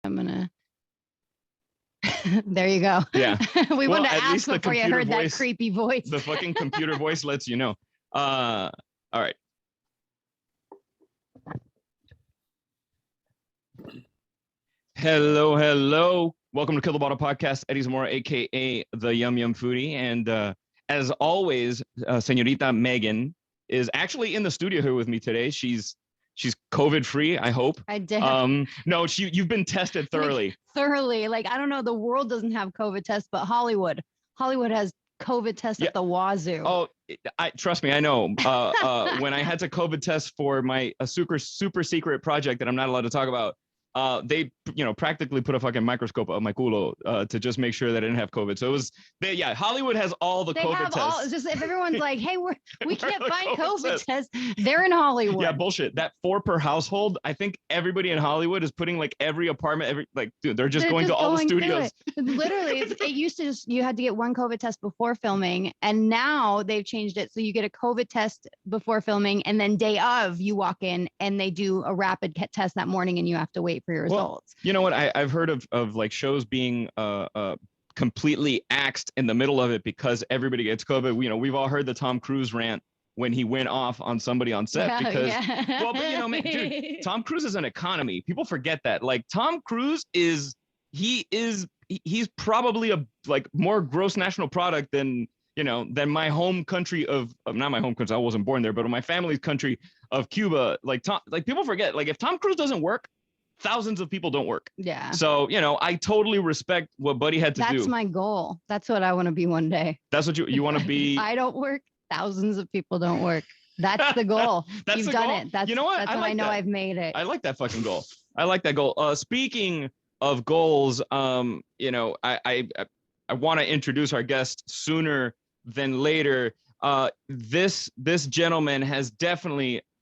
I'm gonna. There you go. Yeah. We Well, wanted to at ask least the before you computer heard that voice- creepy voice. The fucking computer voice lets you know. All right. Hello. Welcome to Kill the Bottle Podcast. Eddie Zamora, aka the Yum Yum Foodie, and as always, Señorita Megan is actually in the studio here with me today. She's COVID free, I hope. I did. No, you've been tested thoroughly. Like I don't know, the world doesn't have COVID tests, but Hollywood has COVID tests at the wazoo. Oh, trust me, I know. When I had to COVID test for my super secret project that I'm not allowed to talk about, they practically put a fucking microscope on my culo to just make sure that I didn't have COVID. So it was Hollywood has all the COVID tests. Just if everyone's like, hey, we can't find COVID tests, they're in Yeah, Hollywood. bullshit. That 4 per household. I think everybody in Hollywood is putting like every apartment, dude, they're just going to all the studios. Literally, it used to you had to get one COVID test before filming, and now they've changed it so you get a COVID test before filming, and then day of you walk in and they do a rapid test that morning, and you have to wait for your results. You know what? I've heard of like shows being completely axed in the middle of it because everybody gets COVID. We've all heard the Tom Cruise rant when he went off on somebody on set because well, but man, dude, Tom Cruise is an economy. People forget that. Like Tom Cruise he's probably a more gross national product than my home country of not my home country. I wasn't born there, but my family's country of Cuba. Like people forget, like if Tom Cruise doesn't work, thousands of people don't work. Yeah. So, I totally respect what Buddy had to do. That's my goal. That's what I want to be one day. That's what you want to be. I don't work. Thousands of people don't work. That's the goal. You've done it. That's, what? That's I know I've made it. I like that fucking goal. I like that goal. Speaking of goals, I want to introduce our guest sooner than later. This gentleman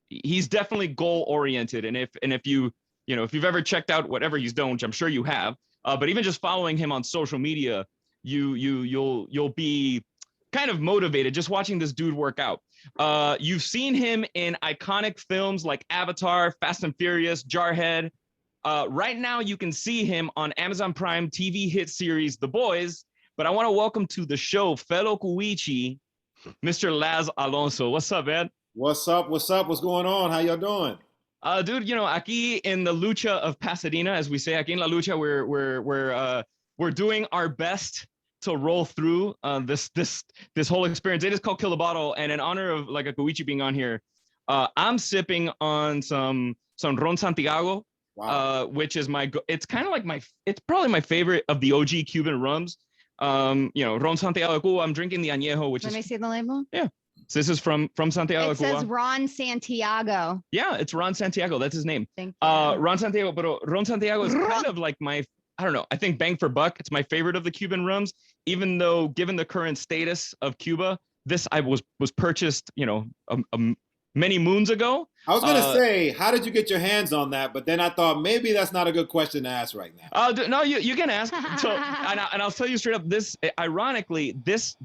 he's definitely goal oriented. And if you've ever checked out whatever he's done, which I'm sure you have, but even just following him on social media, you'll be kind of motivated just watching this dude work out. You've seen him in iconic films like Avatar, Fast and Furious, Jarhead. Right now, you can see him on Amazon Prime TV hit series The Boys. But I want to welcome to the show fellow Cuichi, Mr. Laz Alonso. What's up, man? What's up? What's going on? How y'all doing? Dude, aquí in the lucha of Pasadena, as we say, aquí en la lucha, we're doing our best to roll through this whole experience. It is called Kill the Bottle, and in honor of like a Cuichi being on here, I'm sipping on some Ron Santiago, which is it's kind of like it's probably my favorite of the OG Cuban rums. Ron Santiago de Cuba. I'm drinking the Añejo, which Let me see the label. Yeah. So this is from Santiago de Cuba. It says Ron Santiago. Yeah, it's Ron Santiago. That's his name. Thank you. Ron Santiago, but Ron Santiago is kind of like I don't know. I think bang for buck. It's my favorite of the Cuban rums, even though given the current status of Cuba, this I was purchased, many moons ago. I was gonna say, how did you get your hands on that? But then I thought maybe that's not a good question to ask right now. No, you can ask. So, and I'll tell you straight up. Ironically, this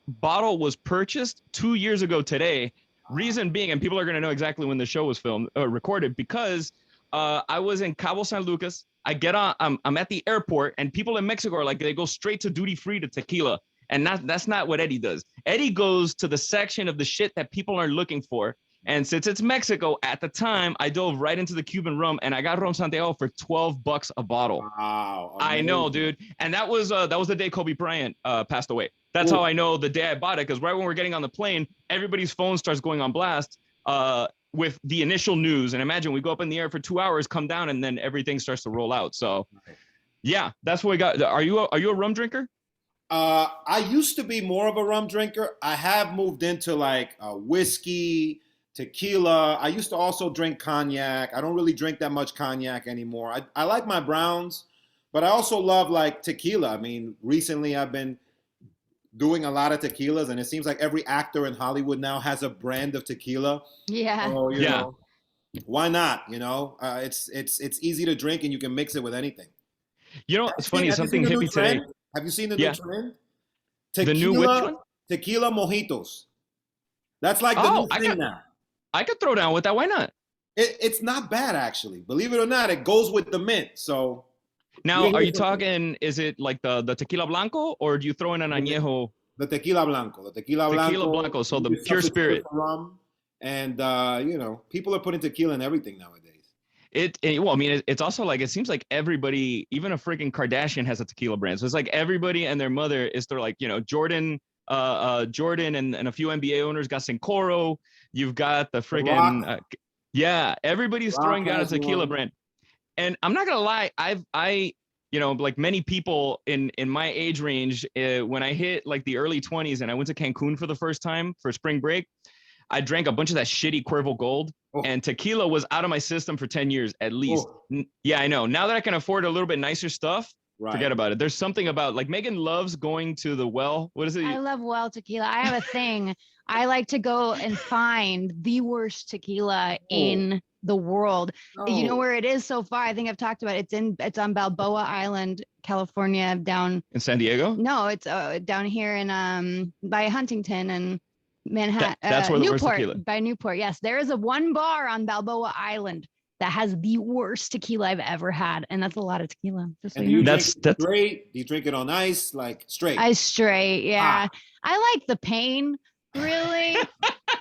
bottle was purchased 2 years ago today. Reason being, and people are gonna know exactly when the show was recorded, because I was in Cabo San Lucas. I get on. I'm at the airport, and people in Mexico are like, they go straight to duty free to tequila, and that's not what Eddie does. Eddie goes to the section of the shit that people are looking for. And since it's Mexico, at the time, I dove right into the Cuban rum, and I got Ron Santiago for $12 a bottle. Wow! I know, dude. And that was the day Kobe Bryant passed away. That's how I know the day I bought it, because right when we're getting on the plane, everybody's phone starts going on blast with the initial news. And imagine we go up in the air for 2 hours, come down, and then everything starts to roll out. So, yeah, that's what we got. Are you a rum drinker? I used to be more of a rum drinker. I have moved into like whiskey, tequila. I used to also drink cognac. I don't really drink that much cognac anymore. I like my browns, but I also love like tequila. I mean, recently I've been doing a lot of tequilas, and it seems like every actor in Hollywood now has a brand of tequila. Yeah. So, you know, why not? It's easy to drink, and you can mix it with anything. It's funny. Something hit me today. Have you seen the new trend? The new which one? Tequila mojitos. That's like the new thing now. I could throw down with that. Why not? It's not bad, actually. Believe it or not, it goes with the mint. So Now, are you talking, is it like the tequila blanco, or do you throw in an añejo? The tequila blanco. The tequila Tequila blanco. blanco, so the You pure substitute it spirit. for rum. And, you know, people are putting tequila in everything nowadays. Well, I mean, it's also like, it seems like everybody, even a freaking Kardashian has a tequila brand. So it's like everybody and their mother is, they're like, you know, Jordan and a few NBA owners got Sincoro. You've got the freaking, yeah, everybody's Rock throwing down a has tequila one. brand. And I'm not gonna lie, you know, like many people in my age range, when I hit like the early 20s and I went to Cancun for the first time for spring break, I drank a bunch of that shitty Cuervo Gold, and tequila was out of my system for 10 years at least. Yeah, I know. Now that I can afford a little bit nicer stuff, forget about it. There's something about, like, Megan loves going to the well. What is it? I love well tequila. I have a thing. I like to go and find the worst tequila in the world. You know where it is so far? I think I've talked about it. It's on Balboa Island, California, down in San Diego. No, it's down here in by Huntington and Manhattan. That's where the worst tequila. By Newport. Yes, there is one bar on Balboa Island that has the worst tequila I've ever had, and that's a lot of tequila. Just and do you drink it straight? Do you drink it on ice, like straight? Ice straight, yeah. I like the pain. Really,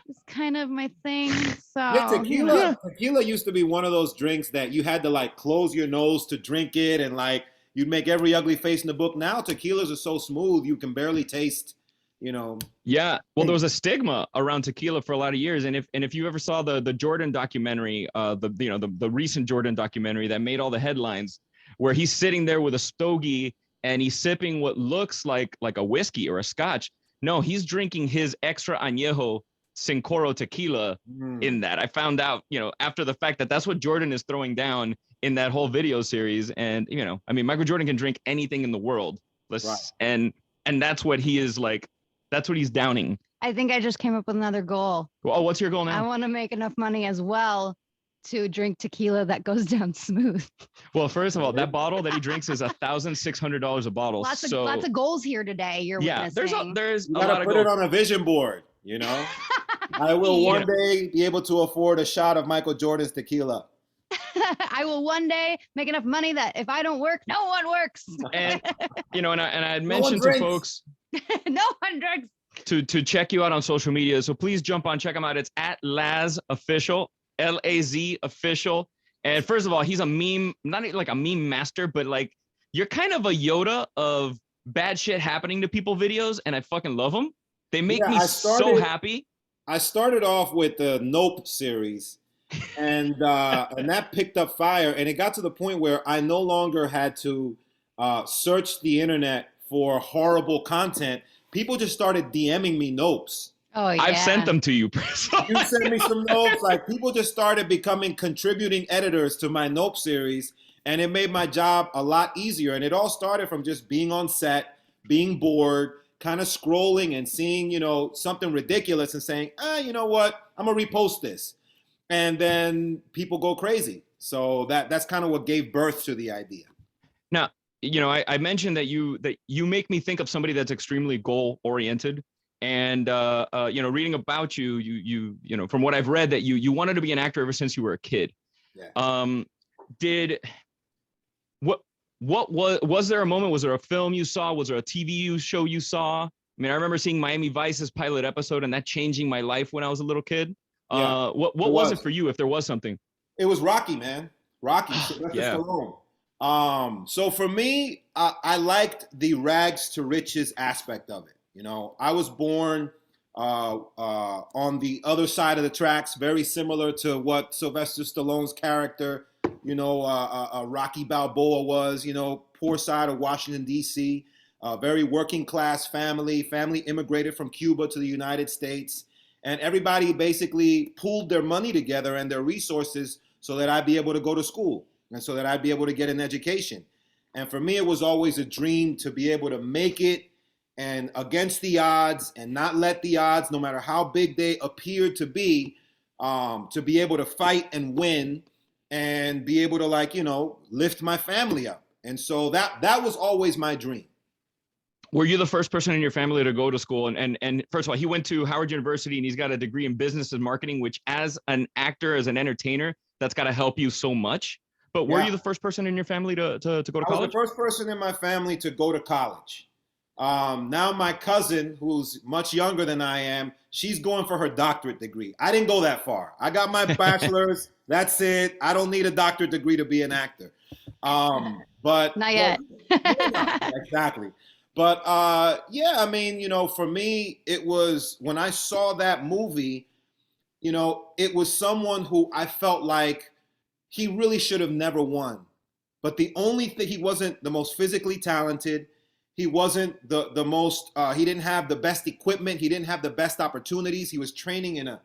it's kind of my thing. So yeah, tequila used to be one of those drinks that you had to like close your nose to drink it, and like you'd make every ugly face in the book. Now tequilas are so smooth you can barely taste. You know. Yeah. Well, there was a stigma around tequila for a lot of years, and if you ever saw the Jordan documentary, the recent Jordan documentary that made all the headlines, where he's sitting there with a stogie and he's sipping what looks like a whiskey or a scotch. No, he's drinking his extra añejo Sincoro tequila in that. I found out, you know, after the fact that that's what Jordan is throwing down in that whole video series. And, you know, I mean, Michael Jordan can drink anything in the world. And that's what he is like. That's what he's downing. I think I just came up with another goal. Oh, what's your goal now? I want to make enough money as well to drink tequila that goes down smooth. Well, first of all, that bottle that he drinks is $1,600 a bottle. Lots of goals here today. You're witnessing. There's you a gotta lot of put goals. it on a vision board. You know, I will one day be able to afford a shot of Michael Jordan's tequila. I will one day make enough money that if I don't work, no one works. And you know, and I had mentioned to folks. No one drinks. To check you out on social media. So please jump on, check him out. It's at Laz Official, Laz Official. And first of all, he's a meme, not like a meme master, but like you're kind of a Yoda of bad shit happening to people videos, and I fucking love them. They make me so happy. I started off with the Nope series, and that picked up fire, and it got to the point where I no longer had to search the internet for horrible content. People just started DMing me Nopes. Oh, yeah. I've sent them to you. You sent me some Nopes. Like, people just started becoming contributing editors to my Nope series, and it made my job a lot easier. And it all started from just being on set, being bored, kind of scrolling and seeing, you know, something ridiculous and saying, you know what, I'm gonna repost this. And then people go crazy. So that's kind of what gave birth to the idea. Now, you know, I mentioned that you make me think of somebody that's extremely goal oriented, and you know, reading about you know, from what I've read, that you wanted to be an actor ever since you were a kid. Yeah. What was there a moment? Was there a film you saw? Was there a TV show you saw? I mean, I remember seeing Miami Vice's pilot episode and that changing my life when I was a little kid. Yeah, what was it for you, if there was something? It was Rocky, man. Rocky. Yeah. So for me, I liked the rags to riches aspect of it. You know, I was born on the other side of the tracks, very similar to what Sylvester Stallone's character, you know, Rocky Balboa was, you know, poor side of Washington, D.C., very working class family immigrated from Cuba to the United States. And everybody basically pooled their money together and their resources so that I'd be able to go to school and so that I'd be able to get an education. And for me, it was always a dream to be able to make it and against the odds and not let the odds, no matter how big they appeared to be able to fight and win and be able to, like, you know, lift my family up. And so that was always my dream. Were you the first person in your family to go to school? And first of all, he went to Howard University and he's got a degree in business and marketing, which as an actor, as an entertainer, that's got to help you so much. But were Yeah. you the first person in your family to go to I was the college? first person in my family to go to college. Now my cousin, who's much younger than I am, she's going for her doctorate degree. I didn't go that far. I got my bachelor's. That's it. I don't need a doctorate degree to be an actor. But Not yet. yeah, exactly. But yeah, I mean, for me, it was when I saw that movie, it was someone who I felt like he really should have never won. But the only thing, he wasn't the most physically talented. He wasn't the most, he didn't have the best equipment. He didn't have the best opportunities. He was training in a,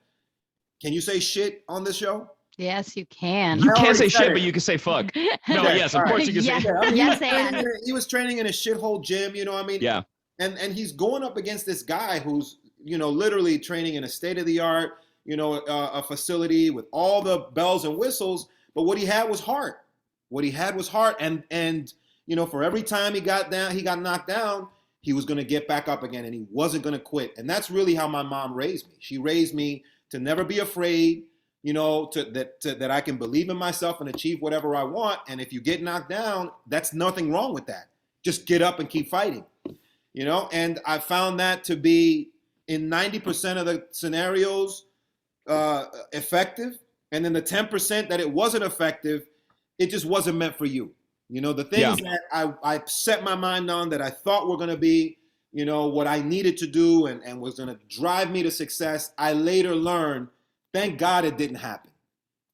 can you say shit on this show? Yes, you can. You I can't already say said shit, it. but you can say fuck. No, Okay, yes, of all course right. you can say. Yeah. I mean, Yes, he was training in a shithole gym, I mean? Yeah. And he's going up against this guy who's, literally training in a state-of-the-art, a facility with all the bells and whistles. But what he had was heart. What he had was heart. And for every time he got knocked down, he was going to get back up again, and he wasn't going to quit. And that's really how my mom raised me. She raised me to never be afraid, that I can believe in myself and achieve whatever I want. And if you get knocked down, that's nothing wrong with that. Just get up and keep fighting, And I found that to be, in 90% of the scenarios, effective. And then the 10% that it wasn't effective, it just wasn't meant for you. The things that I set my mind on that I thought were going to be, what I needed to do and was going to drive me to success, I later learned, thank God it didn't happen.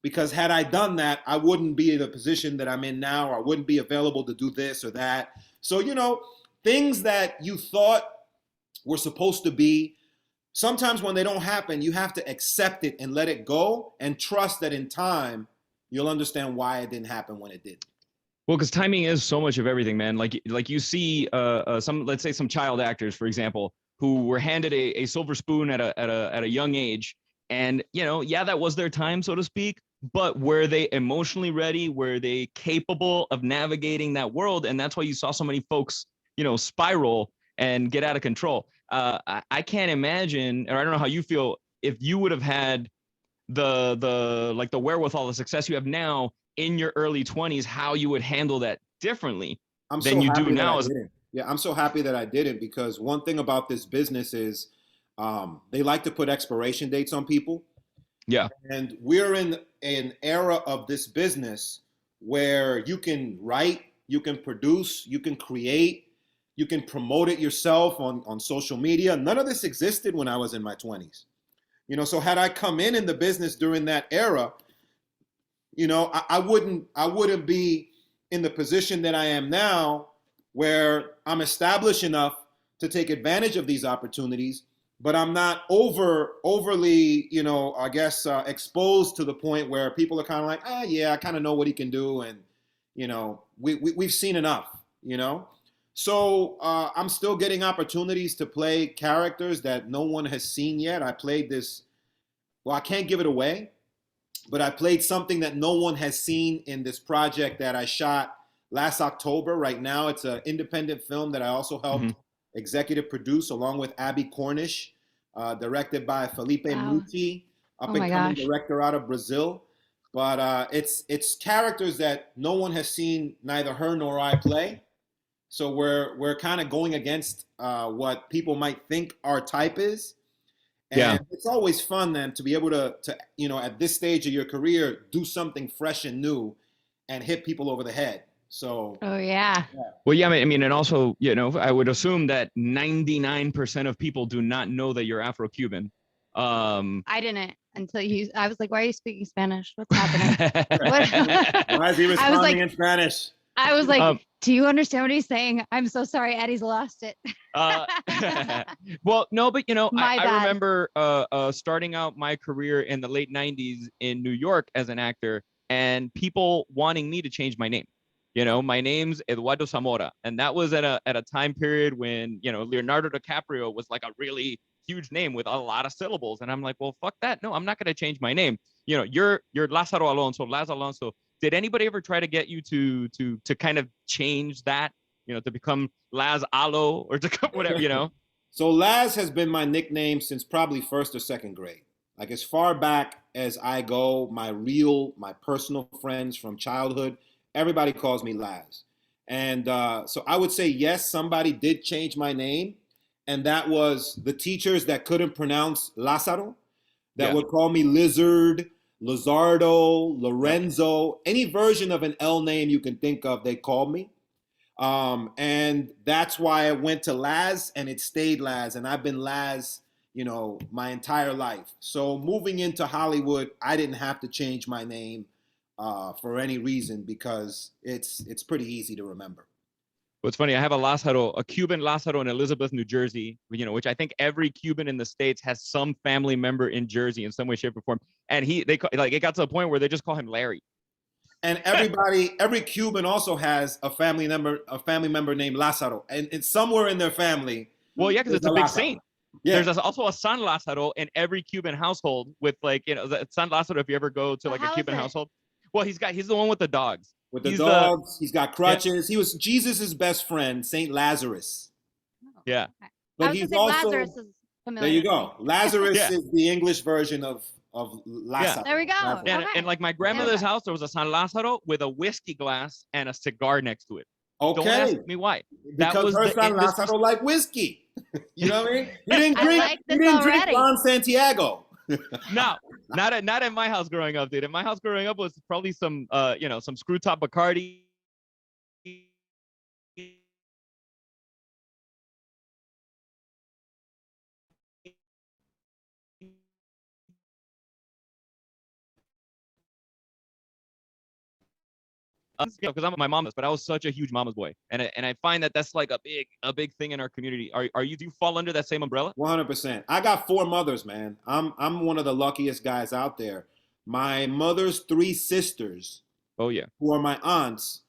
Because had I done that, I wouldn't be in the position that I'm in now, or I wouldn't be available to do this or that. So, things that you thought were supposed to be, sometimes when they don't happen, you have to accept it and let it go and trust that in time, you'll understand why it didn't happen when it did. Well, because timing is so much of everything, man. Like you see some, let's say some child actors, for example, who were handed a silver spoon at a young age. And, that was their time, so to speak. But were they emotionally ready? Were they capable of navigating that world? And that's why you saw so many folks, spiral and get out of control. I can't imagine, or I don't know how you feel, if you would have had the wherewithal, the success you have now in your early 20s, how you would handle that differently than you do now. Yeah, I'm so happy that I didn't, because one thing about this business is they like to put expiration dates on people. Yeah. And we're in an era of this business where you can write, you can produce, you can create, you can promote it yourself on social media. None of this existed when I was in my 20s. So had I come in the business during that era, I wouldn't be in the position that I am now, where I'm established enough to take advantage of these opportunities, but I'm not overly, I guess, exposed to the point where people are kind of like, yeah, I kind of know what he can do. And, we've seen enough, So I'm still getting opportunities to play characters that no one has seen yet. I played this, well, I can't give it away, but I played something that no one has seen in this project that I shot last October. Right now, it's an independent film that I also helped executive produce along with Abby Cornish, directed by Felipe Muti, up-and-coming director out of Brazil. But it's characters that no one has seen, neither her nor I play. So we're kind of going against what people might think our type is. And it's always fun then to be able to at this stage of your career, do something fresh and new and hit people over the head. So well, yeah, I mean, and also, I would assume that 99% of people do not know that you're Afro-Cuban. I didn't until I was like, why are you speaking Spanish? What's happening? Why is he responding in Spanish? I was like, do you understand what he's saying? I'm so sorry, Eddie's lost it. Well, no, but I remember starting out my career in the late 90s in New York as an actor, and people wanting me to change my name. My name's Eduardo Zamora, and that was at a time period when Leonardo DiCaprio was like a really huge name with a lot of syllables, and I'm like, well, fuck that. No, I'm not going to change my name. You're Lázaro Alonso, Laz Alonso. Did anybody ever try to get you to kind of change that, to become Laz Alo or to whatever, So Laz has been my nickname since probably first or second grade. Like as far back as I go, my personal friends from childhood, everybody calls me Laz. And so I would say, yes, somebody did change my name. And that was the teachers that couldn't pronounce Lázaro, that Yeah. would call me Lizard, Lizardo, Yep. Lorenzo, any version of an L name you can think of, they called me. And that's why I went to Laz and it stayed Laz. And I've been Laz, my entire life. So moving into Hollywood, I didn't have to change my name for any reason because it's pretty easy to remember. What's funny, I have a Cuban Lázaro in Elizabeth, New Jersey, which I think every Cuban in the States has some family member in Jersey in some way, shape, or form. And it got to the point where they just call him Larry. And every Cuban also has a family member named Lázaro, and it's somewhere in their family. Well, yeah, because it's a big saint. Yeah. There's also a San Lázaro in every Cuban household with the San Lázaro. If you ever go to like a Cuban household, well, he's the one with the dogs. With the dogs, he's got crutches. Yeah. He was Jesus's best friend, Saint Lazarus. Yeah, but he's also Lazarus is familiar. There you go. Lazarus is the English version of Lázaro. Yeah. There we go. And like my grandmother's house, there was a San Lázaro with a whiskey glass and a cigar next to it. Okay. Don't ask me why. Because her San Lázaro liked whiskey. You know what I mean? He didn't drink Don Santiago. No, not at my house growing up, dude. At my house growing up was probably some some screw top Bacardi. Because I'm my mama's, but I was such a huge mama's boy, and I find that that's like a big thing in our community. Do you fall under that same umbrella? 100%. I got 4 mothers, man. I'm one of the luckiest guys out there. My mother's 3 sisters, oh yeah, who are my aunts,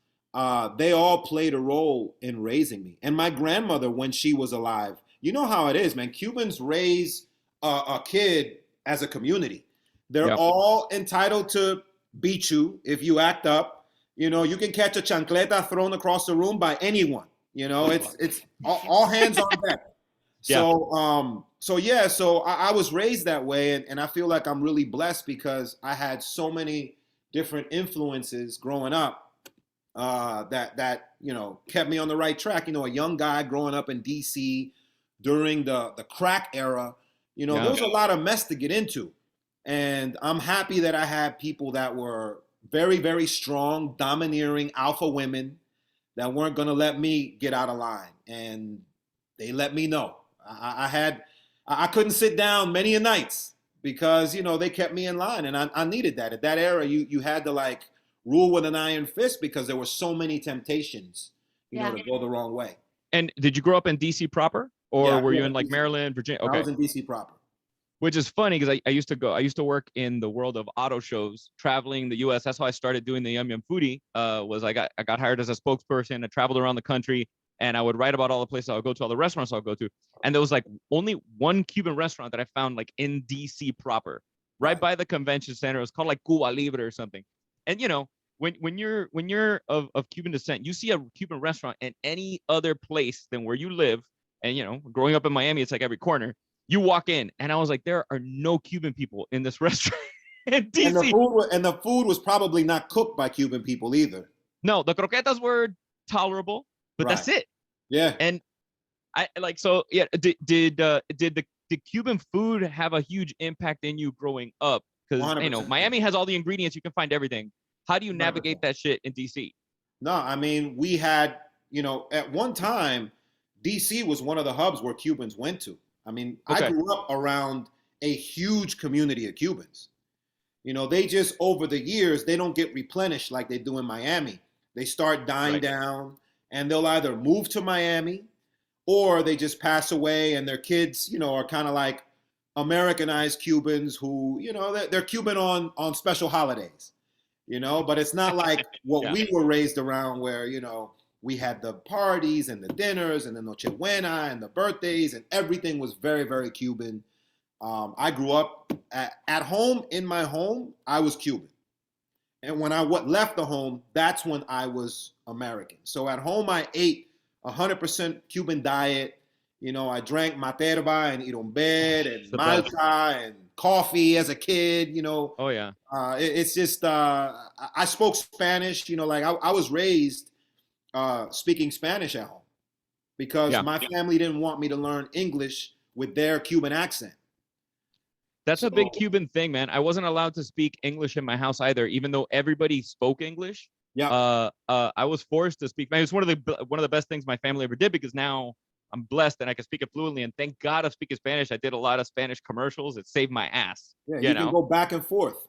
they all played a role in raising me. And my grandmother, when she was alive, you know how it is, man. Cubans raise a kid as a community. They're all entitled to beat you if you act up. You can catch a chancleta thrown across the room by anyone. It's all hands on deck. So I was raised that way, and I feel like I'm really blessed because I had so many different influences growing up that kept me on the right track. A young guy growing up in DC during the crack era. There was a lot of mess to get into, and I'm happy that I had people that were very, very strong, domineering alpha women that weren't going to let me get out of line. And they let me know. I couldn't sit down many a nights because, they kept me in line. And I needed that. At that era, you had to rule with an iron fist because there were so many temptations, to go the wrong way. And did you grow up in DC proper? Or were you in Maryland, Virginia? Okay. I was in DC proper. Which is funny because I used to work in the world of auto shows, traveling the U.S. That's how I started doing the Yum Yum Foodie. I got hired as a spokesperson. I traveled around the country, and I would write about all the places I would go to, all the restaurants I would go to. And there was only one Cuban restaurant that I found in DC proper, right by the convention center. It was called Cuba Libre or something. And when you're of Cuban descent, you see a Cuban restaurant in any other place than where you live. And growing up in Miami, it's every corner. You walk in, and I was like, there are no Cuban people in this restaurant in DC. And the food was probably not cooked by Cuban people either. No, the croquetas were tolerable, but that's it. Yeah. And did the Cuban food have a huge impact in you growing up? Because Miami has all the ingredients, you can find everything. How do you navigate 100%. That shit in DC? No, I mean, we had, at one time, DC was one of the hubs where Cubans went to. I mean, I grew up around a huge community of Cubans. They just, over the years, they don't get replenished like they do in Miami. They start dying down, and they'll either move to Miami or they just pass away, and their kids, are kind of like Americanized Cubans who, they're Cuban on special holidays, but it's not like what we were raised around where, we had the parties and the dinners and the Noche Buena and the birthdays, and everything was very, very Cuban. I grew up at home. In my home, I was Cuban. And when I left the home, that's when I was American. So at home, I ate 100% Cuban diet. I drank materba and irombed and malta and coffee as a kid, you know. Oh yeah. It's just I spoke Spanish, you know, like I was raised speaking Spanish at home because Yeah. my family didn't want me to learn English with their Cuban accent. That's a So big Cuban thing, man. I wasn't allowed to speak English in my house either, even though everybody spoke English. yeah, I was forced to speak. Man, it's one of the best things my family ever did because now I'm blessed and I can speak it fluently. And thank God of speaking Spanish. I did a lot of Spanish commercials. It saved my ass. yeah, You you can know? go back and forth.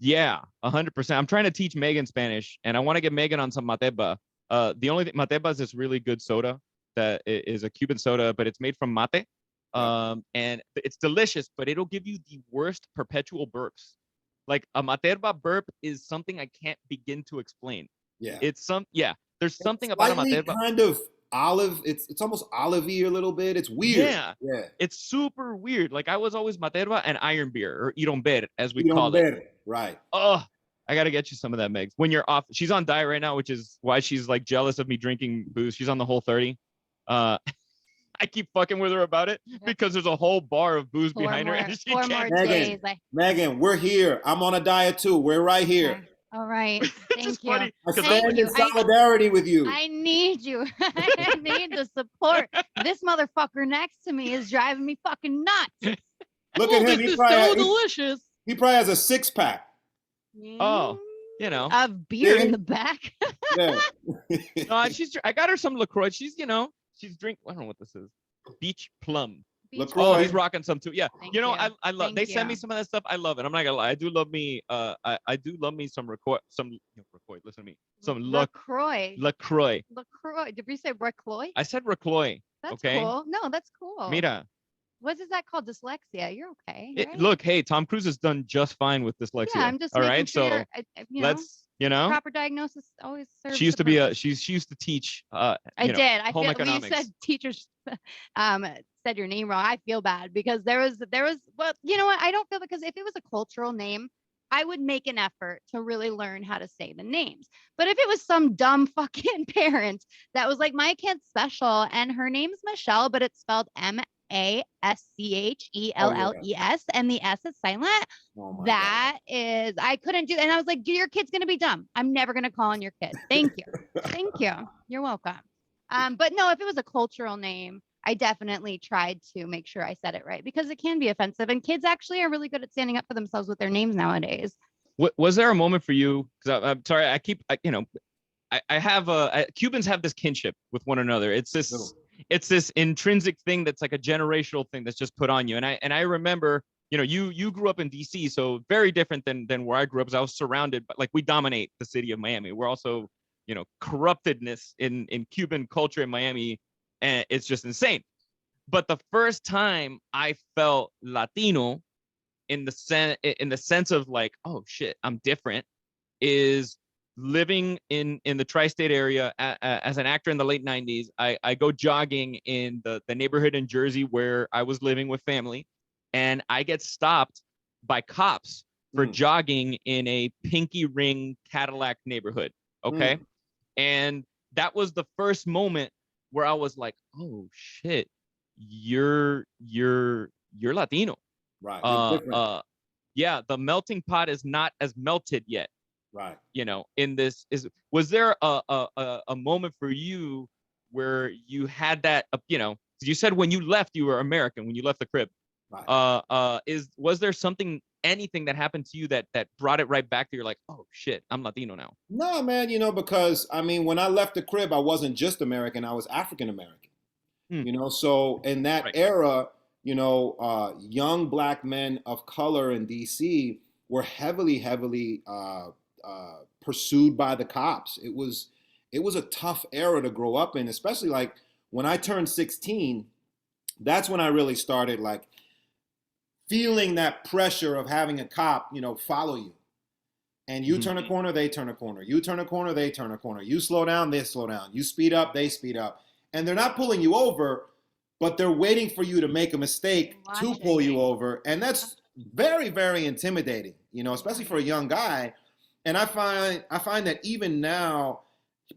Yeah, 100%. I'm trying to teach Megan Spanish, and I want to get Megan on some mateba. The only thing, mateba is this really good soda that is a Cuban soda, but it's made from mate. Yeah, And it's delicious, but it'll give you the worst perpetual burps. Like a materba burp is something I can't begin to explain. yeah. Yeah, there's It's something about a slightly materba. kind of olive. It's almost olivey a little bit. It's weird. Yeah, Yeah. it's super weird. Like I was always materba and iron beer or iromber, as we You don't call it. bet it. Right. Oh, I gotta get you some of that, Megs. When you're off, she's on diet right now, which is why she's like jealous of me drinking booze. She's on the Whole30. Uh, I keep fucking with her about it because there's a whole bar of booze behind her, and she Four can't. more Megan, days. Megan, we're here. I'm on a diet too. We're right here. Okay. All right. It's Thank just you. funny I because Thank stand you. in solidarity with you. I need you. I need the support. This motherfucker next to me is driving me fucking nuts. Look at him. This He is probably, so delicious. he probably has a 6-pack. Oh, you know. Of beer See? in the back. Yeah. No, I got her some LaCroix. She's, she's drink. I don't know what this is. Beach plum. LaCroix. Oh, he's rocking some too. Yeah. Thank You know, you. I love. Thank They send me you. some of that stuff. I love it. I'm not gonna lie. I do love me. I do love me some LaCroix. LaCroix. Listen to me. Some LaCroix. LaCroix. LaCroix. Did we say LaCroix? I said LaCroix. That's okay. cool. No, that's cool. Mira. What is that called? Dyslexia. You're okay. Right? Look, hey, Tom Cruise has done just fine with dyslexia. Yeah, I'm just all making right. sure So let's, proper diagnosis always serves. she used the to be purpose. she used to teach. I did. I home feel economics. you said teachers said your name wrong. I feel bad because there was well, you know what? I don't feel because if it was a cultural name, I would make an effort to really learn how to say the names. But if it was some dumb fucking parent that was like, my kid's special and her name's Michelle, but it's spelled Maschelles and the S is silent. Oh my That is, I couldn't do. And I was like, your kid's going to be dumb. I'm never going to call on your kid. Thank you. Thank you. You're welcome. But no, if it was a cultural name, I definitely tried to make sure I said it right because it can be offensive and kids actually are really good at standing up for themselves with their names nowadays. Was there a moment for you? Because I'm sorry, I have Cubans have this kinship with one another. It's this intrinsic thing that's like a generational thing that's just put on you. And I remember, you grew up in DC, so very different than where I grew up. Because I was surrounded, but like we dominate the city of Miami. We're also, corruptedness in Cuban culture in Miami, and it's just insane. But the first time I felt Latino in the sense of like, oh shit, I'm different, is living in the tri-state area as an actor in the late 90s. I go jogging in the neighborhood in Jersey where I was living with family, and I get stopped by cops for jogging in a pinky ring Cadillac neighborhood. Okay. And that was the first moment where I was like, oh shit, you're Latino. Right. Yeah, the melting pot is not as melted yet. Right. In this was there a moment for you where you had that, you said when you left, you were American, when you left the crib. Right. Was there anything that happened to you that brought it right back to you're like, oh shit, I'm Latino now? No, man, because I mean, when I left the crib, I wasn't just American, I was African American. So in that era, young black men of color in DC were heavily pursued by the cops. It was a tough era to grow up in, especially like when I turned 16. That's when I really started like feeling that pressure of having a cop, follow you. And you turn a corner, they turn a corner. You turn a corner, they turn a corner. You slow down, they slow down. You speed up, they speed up. And they're not pulling you over, but they're waiting for you to make a mistake to pull you over. And that's very, very intimidating, especially for a young guy. And I find that even now,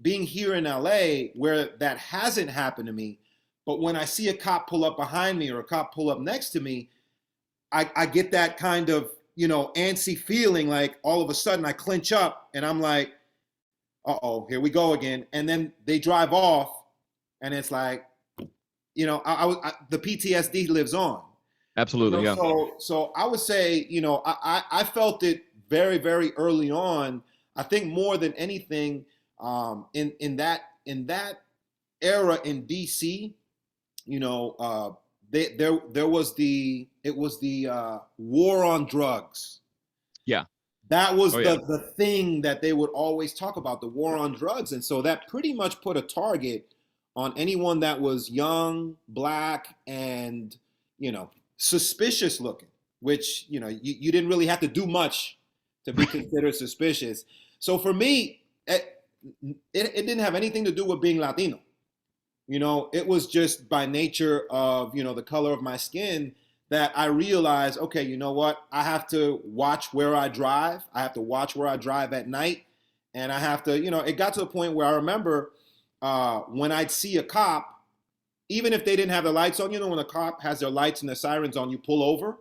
being here in LA, where that hasn't happened to me, but when I see a cop pull up behind me or a cop pull up next to me, I get that kind of, antsy feeling, like all of a sudden I clinch up and I'm like, uh-oh, here we go again. And then they drive off and it's like, the PTSD lives on. Absolutely, yeah. So I would say, I felt it very, very early on. I think more than anything, in that era in DC, there was the war on drugs. Yeah. That was Oh, yeah. the thing that they would always talk about, the war on drugs. And so that pretty much put a target on anyone that was young, black, and, suspicious looking, which, you didn't really have to do much to be considered suspicious. So for me, it didn't have anything to do with being Latino. It was just by nature of, the color of my skin that I realized, okay, you know what? I have to watch where I drive. I have to watch where I drive at night. And I have to, it got to a point where I remember when I'd see a cop, even if they didn't have the lights on, when a cop has their lights and their sirens on, you pull over.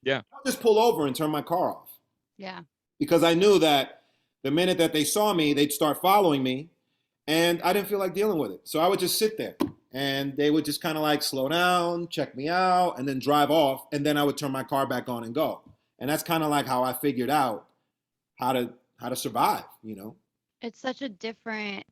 Yeah. I'll just pull over and turn my car off. Yeah. Because I knew that the minute that they saw me, they'd start following me. And I didn't feel like dealing with it. So I would just sit there and they would just kind of like slow down, check me out, and then drive off. And then I would turn my car back on and go. And that's kind of like how I figured out how to survive, It's such a different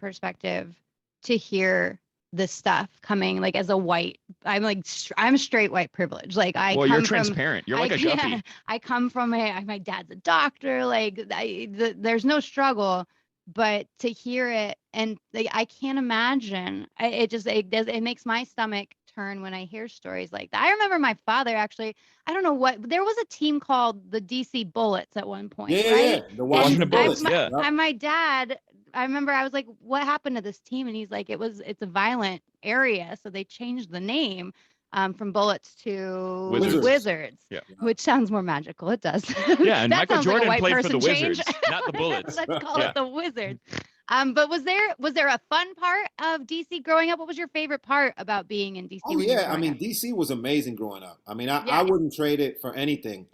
perspective to hear this stuff coming like as a white. I'm straight white privilege. Like well, you're transparent. You're like a guppy. I come from my dad's a doctor. Like there's no struggle. But to hear it, and like, I can't imagine. It makes my stomach turn when I hear stories like that. I remember my father actually. I don't know what, there was a team called the DC Bullets at one point, Yeah, right? the Washington Bullets. And my dad, I remember I was like, "What happened to this team?" And he's like, "It's a violent area, so they changed the name." From Bullets to Wizards. Yeah. Which sounds more magical. It does. Yeah, and That Michael sounds like a Jordan white played for person the change. Wizards, not the Bullets. Let's call it the Wizards. But was there a fun part of DC growing up? What was your favorite part about being in DC? Oh yeah, I mean DC was amazing growing up. I mean, I wouldn't trade it for anything.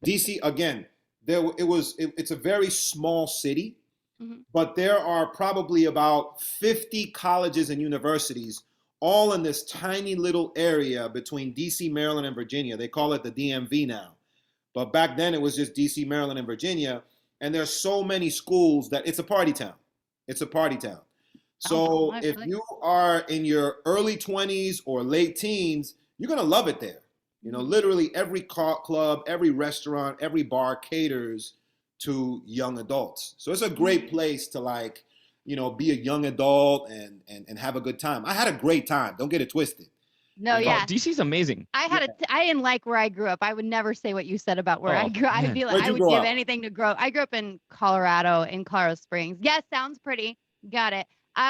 DC again, it's a very small city, but there are probably about 50 colleges and universities all in this tiny little area between DC, Maryland, and Virginia. They call it the DMV now. But back then it was just DC, Maryland, and Virginia. And there's so many schools that it's a party town. It's a party town. So if you are in your early 20s or late teens, you're going to love it there. Literally every club, every restaurant, every bar caters to young adults. So it's a great place to like, be a young adult and have a good time. I had a great time. Don't get it twisted. No, yeah. DC's amazing. I didn't like where I grew up. I would never say what you said about where I grew up. I'd be like, I would give anything to grow. I grew up in Colorado, in Colorado Springs. Yes, sounds pretty. Got it.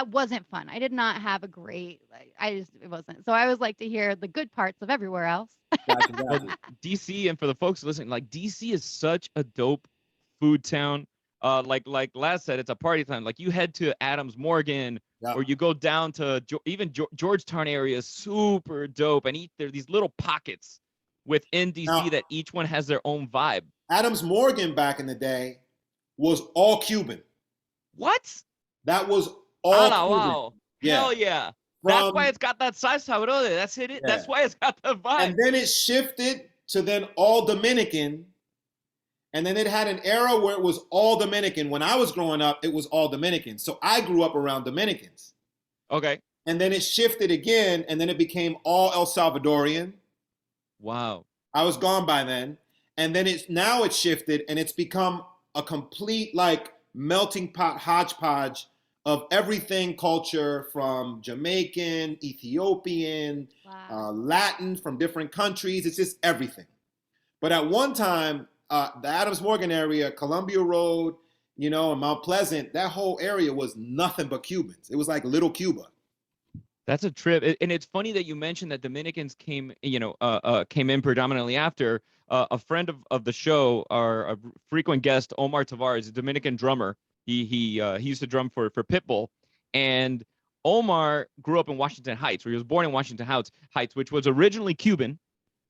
Wasn't fun. I did not have a great, it wasn't. So I always like to hear the good parts of everywhere else. Gotcha. DC, and for the folks listening, like DC is such a dope food town. Like Laz said, it's a party time. Like you head to Adams Morgan, or you go down to even Georgetown area is super dope. And there are these little pockets within DC that each one has their own vibe. Adams Morgan back in the day was all Cuban. What? That was all Cuban. Wow. Yeah. Hell yeah. That's why it's got that salsa brother. That's it. Yeah. That's why it's got the vibe. And then it shifted to then all Dominican. And then it had an era where it was all Dominican. When I was growing up, it was all Dominican. So I grew up around Dominicans. Okay. And then it shifted again, and then it became all El Salvadorian. Wow. I was gone by then. And then now it's shifted, and it's become a complete like melting pot hodgepodge of everything culture, from Jamaican, Ethiopian, Latin, from different countries. It's just everything. But at one time, the Adams Morgan area, Columbia Road, and Mount Pleasant, that whole area was nothing but Cubans. It was like little Cuba. That's a trip. And it's funny that you mentioned that Dominicans came in predominantly after. A friend of the show, a frequent guest, Omar Tavares, a Dominican drummer. He used to drum for Pitbull. And Omar grew up in Washington Heights, where he was born in Washington Heights, which was originally Cuban.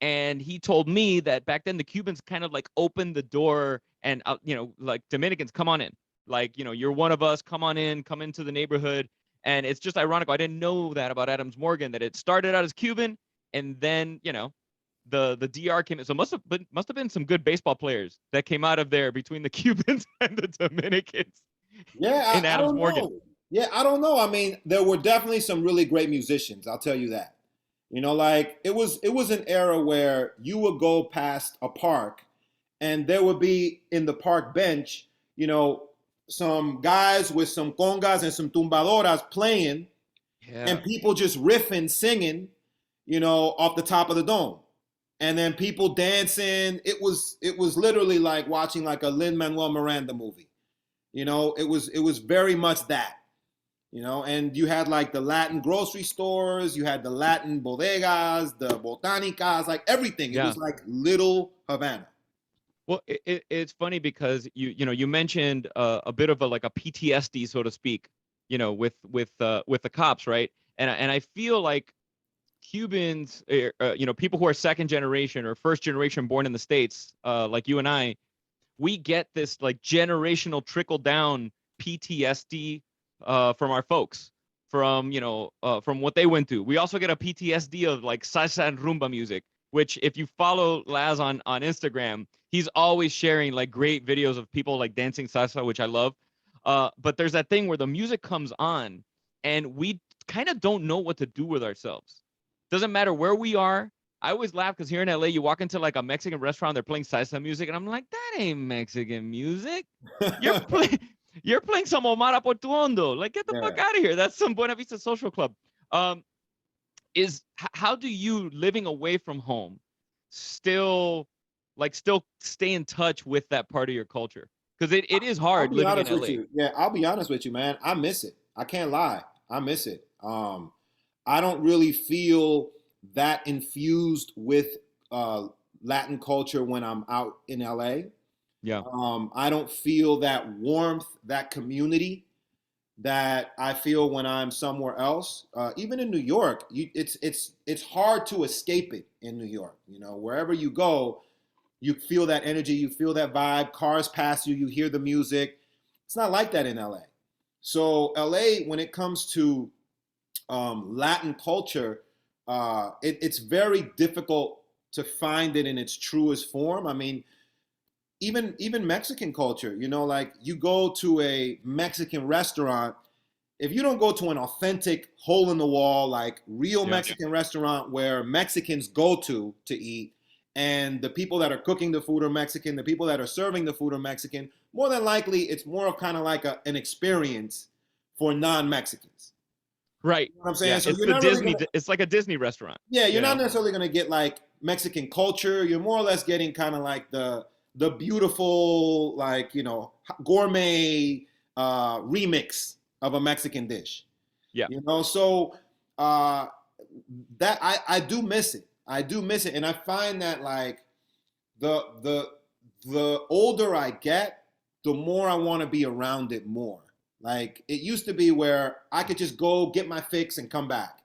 And he told me that back then the Cubans kind of like opened the door and, you know, like Dominicans, come on in. Like, you know, you're one of us, come on in, come into the neighborhood. And it's just ironic. I didn't know that about Adams Morgan, that it started out as Cuban and then, you know, the DR came in. So must have been some good baseball players that came out of there between the Cubans and the Dominicans. Yeah, in I Adams don't Morgan. know. Yeah, I don't know. I mean, there were definitely some really great musicians. I'll tell you that. You know, like it was an era where you would go past a park, and there would be in the park bench, you know, some guys with some congas and some tumbadoras playing, Yeah. and people just riffing, singing, you know, off the top of the dome, and then people dancing. It was literally like watching like a Lin-Manuel Miranda movie. You know, it was very much that. You know, and you had like the Latin grocery stores, you had the Latin bodegas, the botanicas, like everything. It Yeah. was like little Havana. Well, it's funny because you mentioned a bit of a like a PTSD, so to speak, you know, with the cops, right? And I feel like Cubans, you know, people who are second generation or first generation born in the States, like you and I, we get this like generational trickle down PTSD from our folks, from from what they went through. We also get a PTSD of like salsa and rumba music, which if you follow Laz on Instagram, he's always sharing like great videos of people like dancing salsa, which I love. But there's that thing where the music comes on and we kind of don't know what to do with ourselves. Doesn't matter where we are. I always laugh because here in LA, you walk into like a Mexican restaurant, they're playing salsa music, and I'm like, that ain't Mexican music. You're playing, you're playing some Omar Portuondo. Like, get the fuck Yeah. out of here. That's some Buena Vista Social Club. How do you, living away from home, still stay in touch with that part of your culture? Because it is I'll hard be living in honest with LA. you. Yeah, I'll be honest with you, man. I miss it. I can't lie. I miss it. I don't really feel that infused with uh, Latin culture when I'm out in LA. Yeah. I don't feel that warmth, that community that I feel when I'm somewhere else. Even in New York, it's hard to escape it in New York. You know, wherever you go, you feel that energy, you feel that vibe. Cars pass you, you hear the music. It's not like that in LA. So LA, when it comes to Latin culture, it's very difficult to find it in its truest form. I mean, even Mexican culture, you know, like you go to a Mexican restaurant, if you don't go to an authentic hole in the wall, like real Yeah. Mexican restaurant where Mexicans go to eat, and the people that are cooking the food are Mexican, the people that are serving the food are Mexican, more than likely it's more of kind of like an experience for non-Mexicans. Right. You know what I'm saying? Yeah. So you're not really gonna, It's like a Disney restaurant. yeah, You you're not know. necessarily gonna get like Mexican culture. You're more or less getting kind of like the beautiful, like, you know, gourmet remix of a Mexican dish. Yeah. You know, so uh, that I do miss it. I do miss it, and I find that like the the the older I get, the more I want to be around it more. Like it used to be where I could just go get my fix and come back.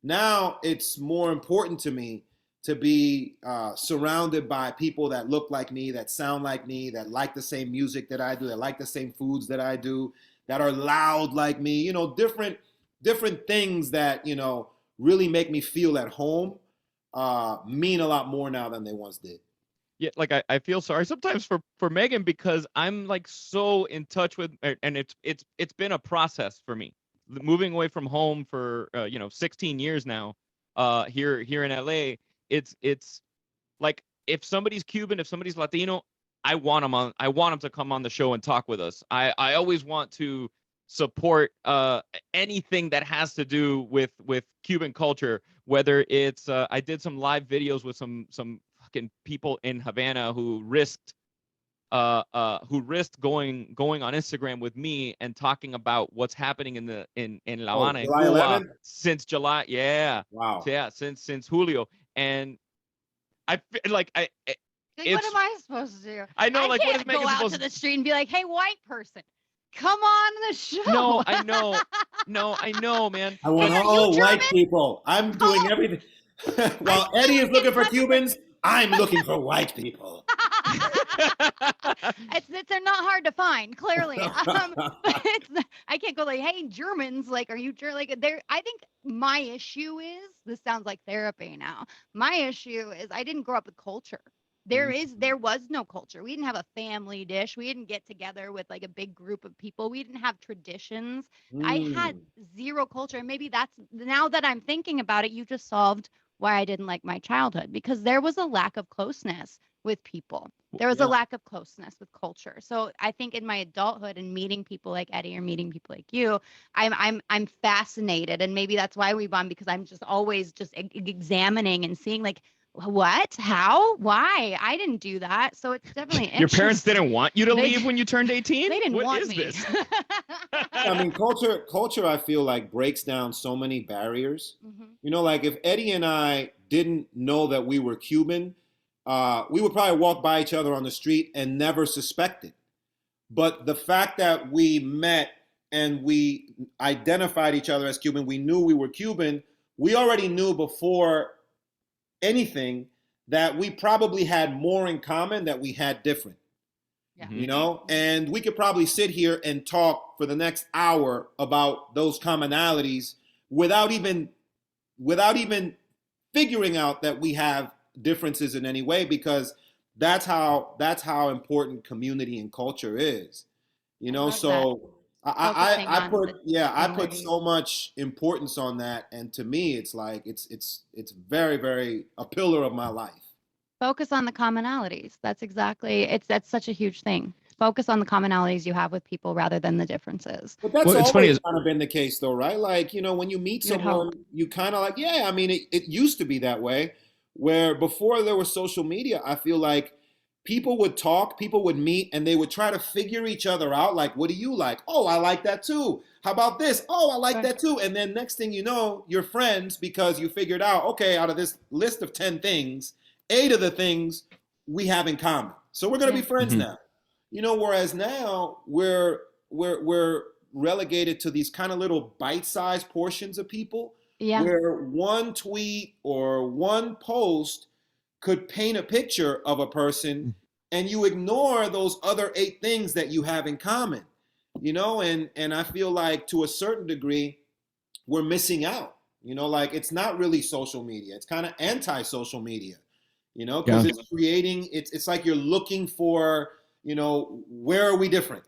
Now it's more important to me to be surrounded by people that look like me, that sound like me, that like the same music that I do, that like the same foods that I do, that are loud like me. You know, different things that, you know, really make me feel at home mean a lot more now than they once did. Yeah, like I feel sorry sometimes for Megan because I'm like so in touch with, and it's been a process for me moving away from home for 16 years now, here in LA. It's like if somebody's Cuban, if somebody's Latino, I want them to come on the show and talk with us. I always want to support anything that has to do with Cuban culture, whether it's I did some live videos with some fucking people in Havana who risked going on Instagram with me and talking about what's happening in La Oh, Habana, in July Cuba, 11th? since July. Yeah. Wow. Yeah, since Julio. And I feel like Like, what it's am I supposed to do? I know, I like, what is can't go Megan out supposed to to? the street and be like, "Hey, white person, come on the show." No, I know. No, I know, man. I want But Hey, are you all white German? people. I'm doing Come. everything. While I Eddie still is looking for can't Cubans, I'm looking for white people. they're not hard to find, clearly. But I can't go like, hey, Germans, like, are you like there? I think my issue is, this sounds like therapy now. My issue is I didn't grow up with culture. There was no culture. We didn't have a family dish. We didn't get together with like a big group of people. We didn't have traditions. I had zero culture. And maybe that's, now that I'm thinking about it, you just solved why I didn't like my childhood, because there was a lack of closeness with people. There was a lack of closeness with culture. So I think in my adulthood and meeting people like Eddie or meeting people like you, I'm fascinated, and maybe that's why we bond, because I'm just always just examining and seeing like, what, how, why I didn't do that. So it's definitely Your parents interesting. didn't want you to leave when you turned 18? They didn't What want is me. this? I mean, culture, I feel like breaks down so many barriers. You know, like if Eddie and I didn't know that we were Cuban, we would probably walk by each other on the street and never suspect it. But the fact that we met and we identified each other as Cuban, we knew we were Cuban, we already knew before anything that we probably had more in common that we had different. Yeah. You know, and we could probably sit here and talk for the next hour about those commonalities without even figuring out that we have differences in any way, because that's how important community and culture is. You know, so I put so much importance on that, and to me it's like it's very, very a pillar of my life. Focus on the commonalities. That's such a huge thing. Focus on the commonalities you have with people rather than the differences. But that's Well, it's funny always is kind of been the case, though, right? Like, you know, when you meet You would hope. someone, you kind of like, yeah, I mean, it used to be that way, where before there was social media, I feel like people would talk, people would meet, and they would try to figure each other out. Like, what do you like? Oh, I like that too. How about this? Oh, I like Right. that too. And then next thing you know, you're friends because you figured out, okay, out of this list of 10 things, 8 of the things we have in common. So we're going to be friends now. You know, whereas now we're relegated to these kind of little bite-sized portions of people, Yeah. where one tweet or one post could paint a picture of a person, and you ignore those other 8 things that you have in common. You know, and I feel like to a certain degree we're missing out. You know, like it's not really social media. It's kind of anti-social media. You know, because it's creating, it's like you're looking for, you know, where are we different?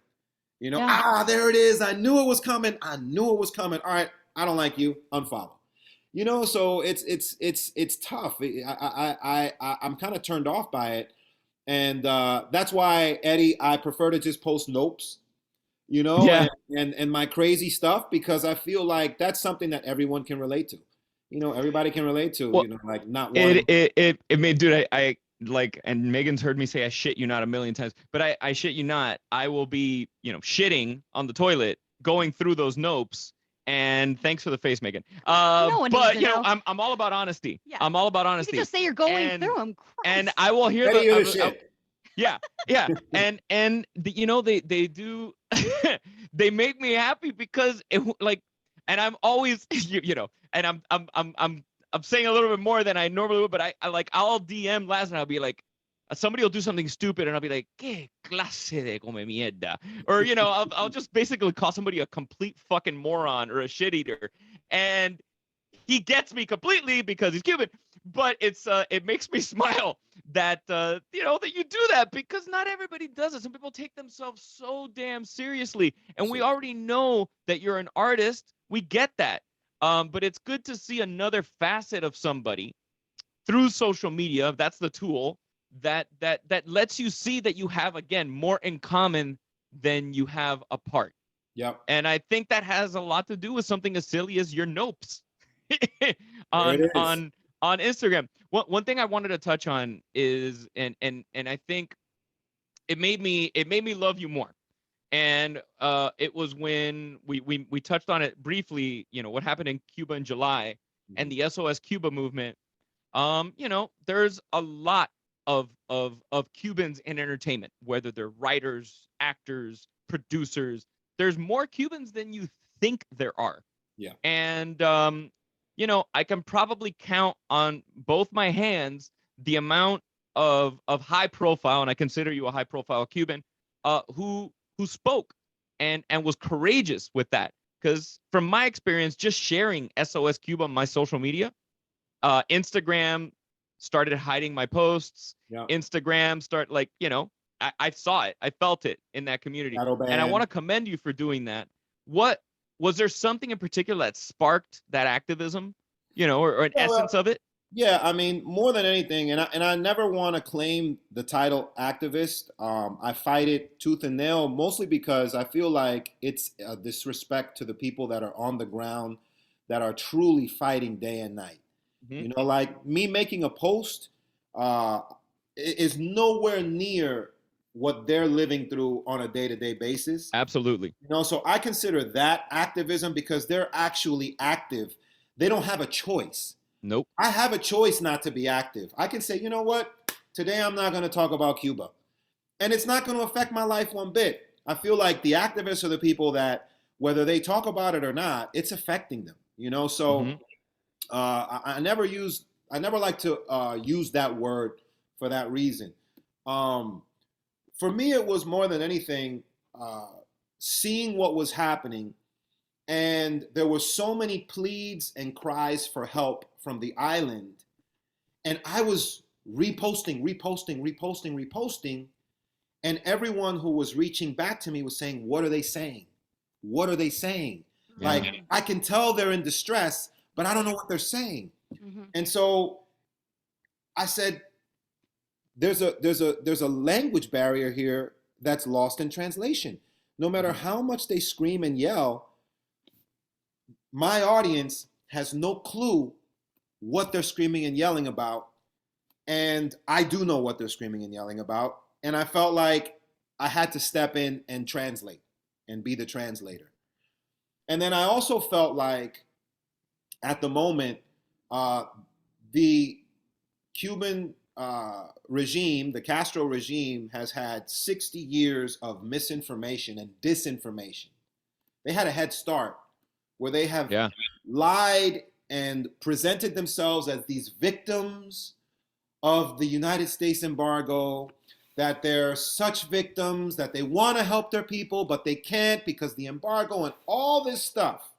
You know, there it is. I knew it was coming. I knew it was coming. All right, I don't like you. Unfollow. You know, so it's tough. I'm kind of turned off by it, and that's why, Eddie, I prefer to just post nopes. You know, Yeah. and my crazy stuff, because I feel like that's something that everyone can relate to. You know, everybody can relate to. Well, You know, like not wanting. it made, dude, I like, and Megan's heard me say I shit you not a million times, but I shit you not, I will be, you know, shitting on the toilet, going through those nopes, and thanks for the face, Megan. No one needs But to you know, know. I'm all about honesty. Yeah. I'm all about You honesty. can just say you're going and, through them. and I will hear Eddie, you're the the shit. yeah, and you know, they do they make me happy because it like, and I'm always you know, and I'm saying a little bit more than I normally would, but I like, I'll DM last and I'll be like, somebody will do something stupid and I'll be like, ¿Qué clase de come mierda? Or, you know, I'll just basically call somebody a complete fucking moron or a shit eater, and he gets me completely because he's Cuban. But it makes me smile that you know, that you do that, because not everybody does it. Some people take themselves so damn seriously, and we already know that you're an artist. We get that. But it's good to see another facet of somebody through social media. That's the tool that lets you see that you have, again, more in common than you have apart. Yep. And I think that has a lot to do with something as silly as your nopes There it is. on Instagram. One thing I wanted to touch on is, and I think it made me love you more. And it was when we touched on it briefly, you know, what happened in Cuba in July and the SOS Cuba movement. You know, there's a lot of Cubans in entertainment, whether they're writers, actors, producers. There's more Cubans than you think there are. Yeah. And you know, I can probably count on both my hands the amount of high profile, and I consider you a high profile Cuban, who spoke and was courageous with that. Because from my experience, just sharing SOS Cuba on my social media, Instagram started hiding my posts. Yeah. Instagram start, like, you know, I saw it, I felt it in that community, Shadow and I ban. want to commend you for doing that. What was there something in particular that sparked that activism, you know, or an Yeah, well, essence of it? yeah, I mean, more than anything, and I never want to claim the title activist. I fight it tooth and nail, mostly because I feel like it's a disrespect to the people that are on the ground, that are truly fighting day and night. Mhm. You know, like me making a post uh, is nowhere near what they're living through on a day-to-day basis. Absolutely. You know, so I consider that activism because they're actually active. They don't have a choice. Nope. I have a choice not to be active. I can say, you know what? Today I'm not going to talk about Cuba. And it's not going to affect my life one bit. I feel like the activists are the people that, whether they talk about it or not, it's affecting them. You know, so Mhm. I never like to use that word for that reason. Um, for me, it was more than anything uh, seeing what was happening, and there were so many pleads and cries for help from the island, and I was reposting, and everyone who was reaching back to me was saying, "What are they saying? What are they saying?" Yeah. Like, I can tell they're in distress, but I don't know what they're saying. Mm-hmm. And so I said, there's a language barrier here that's lost in translation. No matter how much they scream and yell, my audience has no clue what they're screaming and yelling about. And I do know what they're screaming and yelling about. And I felt like I had to step in and translate and be the translator. And then I also felt like at the moment, uh, the Cuban regime, the Castro regime, has had 60 years of misinformation and disinformation. They had a head start where they have Yeah. lied and presented themselves as these victims of the United States embargo, that they're such victims that they want to help their people, but they can't because the embargo and all this stuff.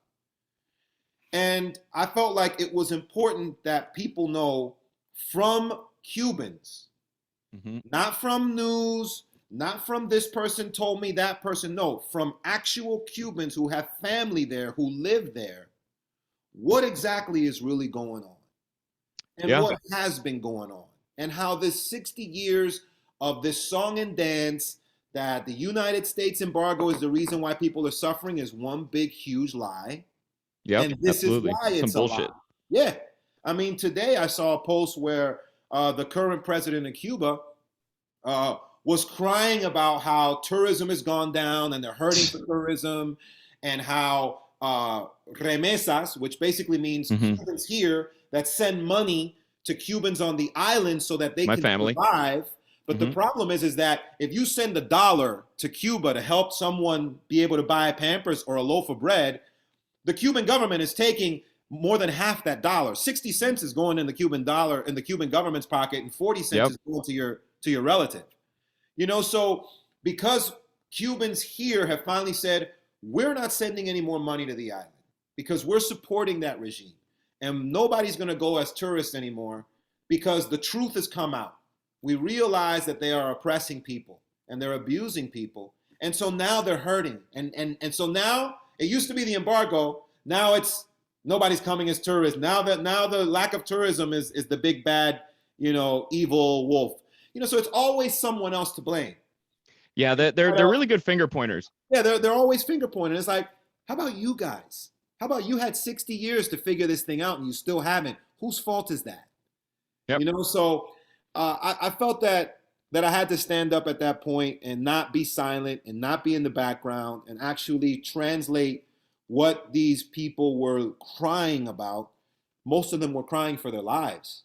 And I felt like it was important that people know from Cubans, Mhm. not from news, not from this person told me, that person, no, from actual Cubans who have family there, who live there, what exactly is really going on and Yeah. what has been going on, and how this 60 years of this song and dance that the United States embargo is the reason why people are suffering is one big, huge lie. Yep. And this is Absolutely. why Some it's a lie. bullshit. Yeah. I mean, today I saw a post where the current president of Cuba was crying about how tourism has gone down and they're hurting for tourism, and how remesas, which basically means Mhm. Cubans here that send money to Cubans on the island so that they My can family. survive. But the Mhm. problem is that if you send $1 to Cuba to help someone be able to buy Pampers or a loaf of bread, the Cuban government is taking more than half that dollar. 60 cents is going in the Cuban dollar in the Cuban government's pocket, and 40 cents Yep. is going to your relative. You know, so because Cubans here have finally said, we're not sending any more money to the island because we're supporting that regime. And nobody's going to go as tourists anymore because the truth has come out. We realize that they are oppressing people and they're abusing people. And so now they're hurting. And so now it used to be the embargo. Now it's nobody's coming as tourists. Now the lack of tourism is the big bad, evil wolf. So it's always someone else to blame. Yeah, they're really good finger pointers. Yeah, they're always finger pointing. It's like, how about you guys? How about you had 60 years to figure this thing out and you still haven't? Whose fault is that? Yep. So I felt that I had to stand up at that point and not be silent and not be in the background and actually translate what these people were crying about. Most of them were crying for their lives.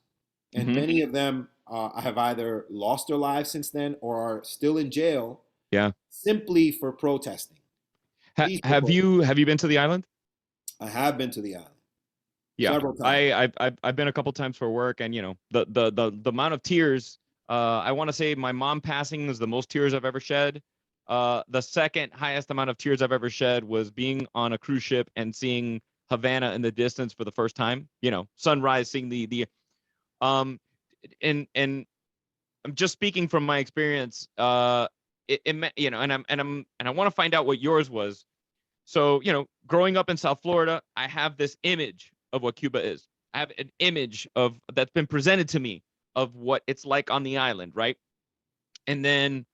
And Mhm. many of them have either lost their lives since then or are still in jail Yeah. simply for protesting. Peaceful Have protest. you been to the island? I have been to the island. Yeah, several times. I've been a couple times for work, and you know the amount of tears. I want to say my mom passing is the most tears I've ever shed. The second highest amount of tears I've ever shed was being on a cruise ship and seeing Havana in the distance for the first time. You know, sunrise, seeing the um, and I'm just speaking from my experience. You know, and I want to find out what yours was. So, you know, growing up in South Florida, I have this image of what Cuba is. I have an image of that's been presented to me of what it's like on the island, right? And then,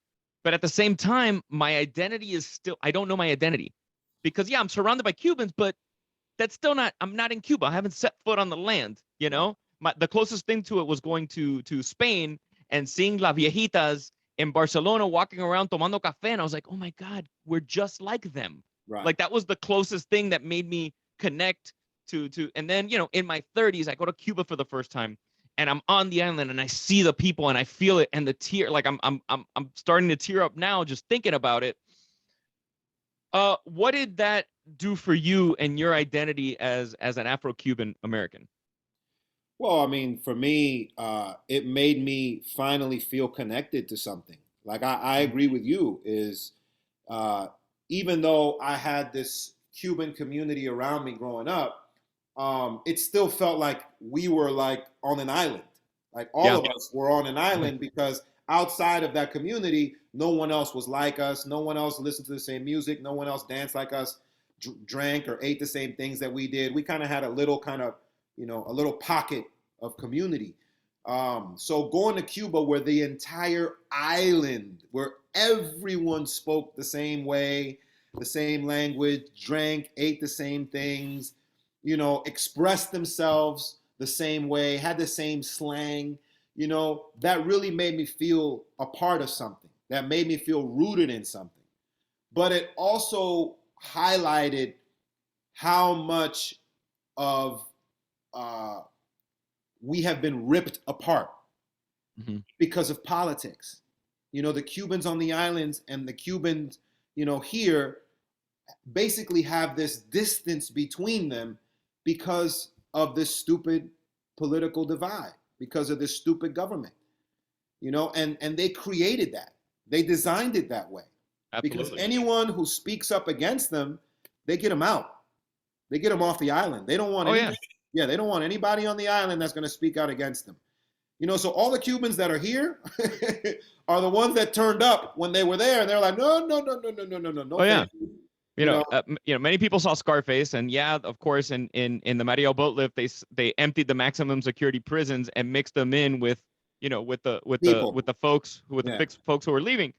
but at the same time, my identity is still, I don't know my identity because, yeah, I'm surrounded by Cubans, but that's still not, I'm not in Cuba. I haven't set foot on the land, you know? The closest thing to it was going to Spain and seeing La Viejitas in Barcelona walking around tomando café. And I was like, oh my God, we're just like them. Right. Like that was the closest thing that made me connect and then, you know, in my 30s, I go to Cuba for the first time and I'm on the island and I see the people and I feel it and the tear, like I'm starting to tear up now just thinking about it. What did that do for you and your identity as an Afro-Cuban American? Well, I mean, for me, it made me finally feel connected to something. Like I agree with you. Is uh, even though I had this Cuban community around me growing up, it still felt like we were like on an island. Like all Yeah. of us were on an island because outside of that community, no one else was like us. No one else listened to the same music. No one else danced like us, drank or ate the same things that we did. We kind of had a little kind of, a little pocket of community. So going to Cuba, where the entire island, where everyone spoke the same way, the same language, drank, ate the same things, expressed themselves the same way, had the same slang, that really made me feel a part of something. That made me feel rooted in something. But it also highlighted how much of we have been ripped apart because of politics. The Cubans on the islands and the Cubans, here basically have this distance between them because of this stupid political divide, because of this stupid government, and they created that. They designed it that way. Absolutely. Because anyone who speaks up against them, they get them out. They get them off the island. They don't want they don't want anybody on the island that's going to speak out against them. So all the Cubans that are here are the ones that turned up when they were there, and they're like, no, no, no, no, no, no, no, no, no. Oh yeah. Many people saw Scarface, and yeah, of course, in the Mariel boat lift, they emptied the maximum security prisons and mixed them in with the folks who were leaving.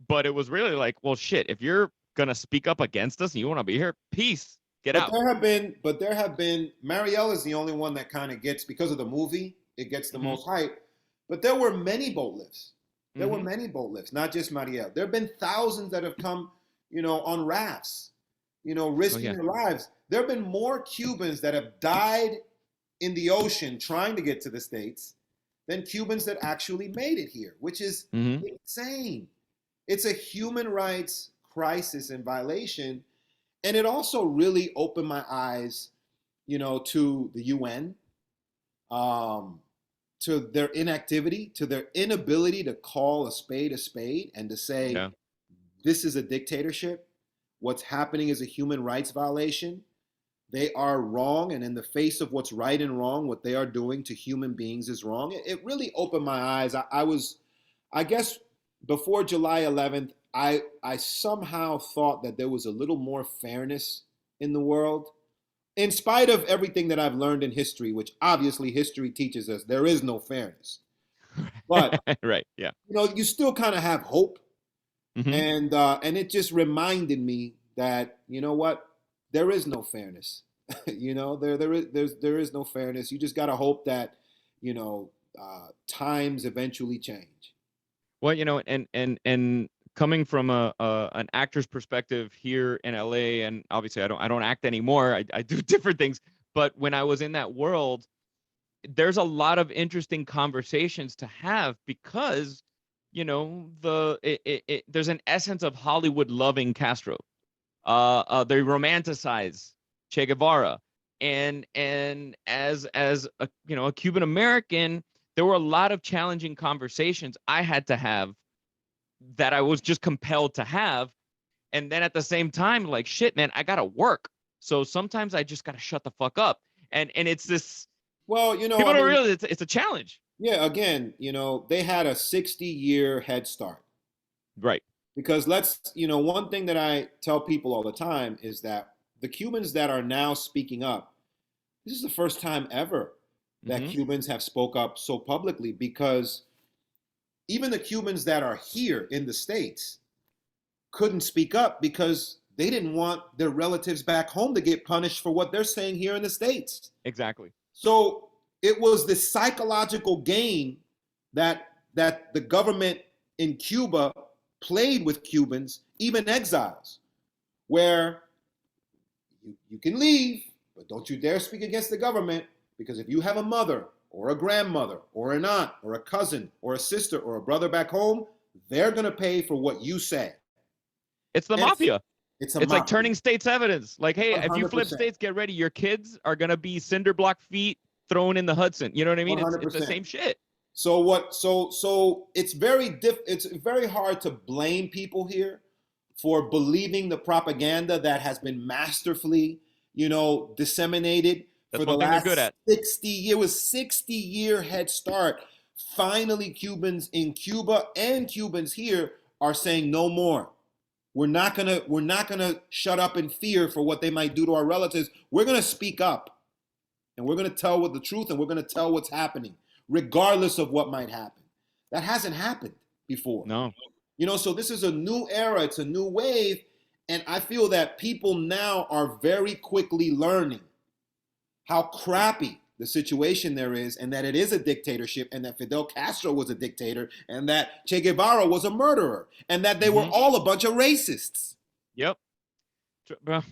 But it was really like, well, shit, if you're gonna speak up against us and you want to be here, peace, get out. There have been Mariel is the only one that kind of gets, because of the movie, it gets the most hype. But there were many boat lifts. There were many boat lifts, not just Mariel. There have been thousands that have come, on rafts, risking their lives. There have been more Cubans that have died in the ocean trying to get to the States than Cubans that actually made it here, which is insane. It's a human rights crisis and violation. And it also really opened my eyes, to the UN, to their inactivity, to their inability to call a spade and to say, this is a dictatorship. What's happening is a human rights violation. They are wrong. And in the face of what's right and wrong, what they are doing to human beings is wrong. It really opened my eyes. I guess before July 11th, I somehow thought that there was a little more fairness in the world. In spite of everything that I've learned in history, which obviously history teaches us there is no fairness. But right, yeah. You still kind of have hope. And it just reminded me that, what? There is no fairness. There is no fairness. You just got to hope that, times eventually change. Well, and coming from an actor's perspective here in LA, and obviously I don't act anymore. I do different things. But when I was in that world, there's a lot of interesting conversations to have because, there's an essence of Hollywood loving Castro. They romanticize Che Guevara. and as a, you know, a Cuban American, there were a lot of challenging conversations I had to have that I was just compelled to have. And then at the same time, like, shit, man, I gotta work. So sometimes I just gotta shut the fuck up. And it's this, Well, you know, people I don't mean, realize it's a challenge. yeah, again, you know, they had a 60-year head start. Right. Because you know, one thing that I tell people all the time is that the Cubans that are now speaking up, this is the first time ever that Mm-hmm. Cubans have spoke up so publicly, because even the Cubans that are here in the States couldn't speak up because they didn't want their relatives back home to get punished for what they're saying here in the States. Exactly. So it was this psychological game that the government in Cuba played with Cubans, even exiles, where you can leave, but don't you dare speak against the government, because if you have a mother or a grandmother or an aunt or a cousin or a sister or a brother back home, they're going to pay for what you say. It's the And mafia. it's a It's like mafia. turning states evidence. Like, hey, if you flip 100%. states, get ready. Your kids are gonna be cinder block feet thrown in the Hudson. You know what I mean? It's the 100%. same shit. So what? So it's it's very hard to blame people here for believing the propaganda that has been masterfully, you know, disseminated That's for the one thing they're good last at. 60. It was 60-year head start. Finally, Cubans in Cuba and Cubans here are saying no more. We're not gonna shut up in fear for what they might do to our relatives. We're gonna speak up, and we're gonna tell what the truth, and we're gonna tell what's happening, regardless of what might happen. That hasn't happened before. No. You know, so this is a new era, it's a new wave, and I feel that people now are very quickly learning how crappy the situation there is, and that it is a dictatorship, and that Fidel Castro was a dictator, and that Che Guevara was a murderer, and that they were all a bunch of racists. Yep. Bro,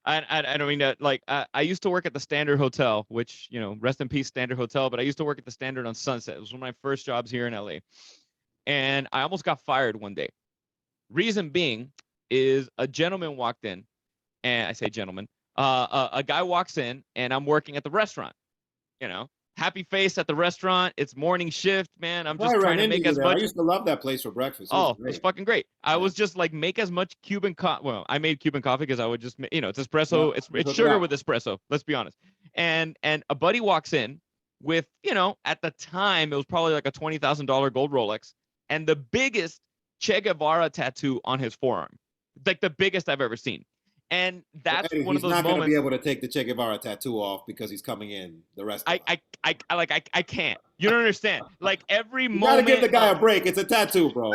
I don't mean that. Like, I used to work at the Standard Hotel, which, you know, rest in peace, Standard Hotel. But I used to work at the Standard on Sunset. It was one of my first jobs here in LA, and I almost got fired one day. Reason being is a gentleman walked in, and I say gentleman, a guy walks in, and I'm working at the restaurant. You know, happy face at the restaurant. It's morning shift, man. I'm I just ran trying to into make you as there. I much. used to love that place for breakfast. It was Oh, it was great. fucking great. I Yeah. was just like, make as much Cuban coffee. Well, I made Cuban coffee because I would just, you know, it's espresso. Yeah, It's hook it sugar up. with espresso. Let's be honest. And a buddy walks in with, you know, at the time it was probably like a $20,000 gold Rolex and the biggest Che Guevara tattoo on his forearm, like the biggest I've ever seen. And Well, that's Eddie, one of he's those not going to be moments. able to take the Che Guevara tattoo off because he's coming in the rest of us. I can't. You don't understand. Like every You got to give the moment guy of, a break. It's a tattoo, bro.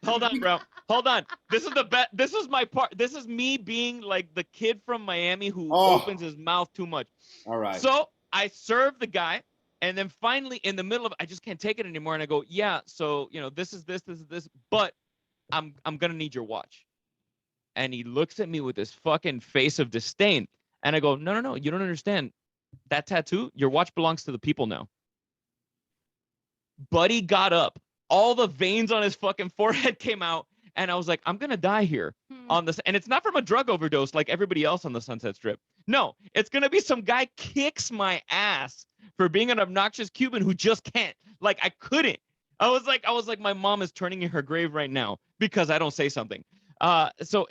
hold on, bro. Hold on. This is the best. This is my part. This is me being like the kid from Miami who opens his mouth too much. All right. So I serve the guy, and then finally, in the middle of, I just can't take it anymore, and I go, yeah. So, you know, this is this, but I'm gonna need your watch. And he looks at me with this fucking face of disdain, and I go, no, you don't understand. That tattoo, your watch belongs to the people now. Buddy got up. All the veins on his fucking forehead came out. And I was like, I'm going to die here on this. And it's not from a drug overdose like everybody else on the Sunset Strip. No, it's going to be some guy kicks my ass for being an obnoxious Cuban who just can't. Like, I couldn't. I was like, my mom is turning in her grave right now because I don't say something. So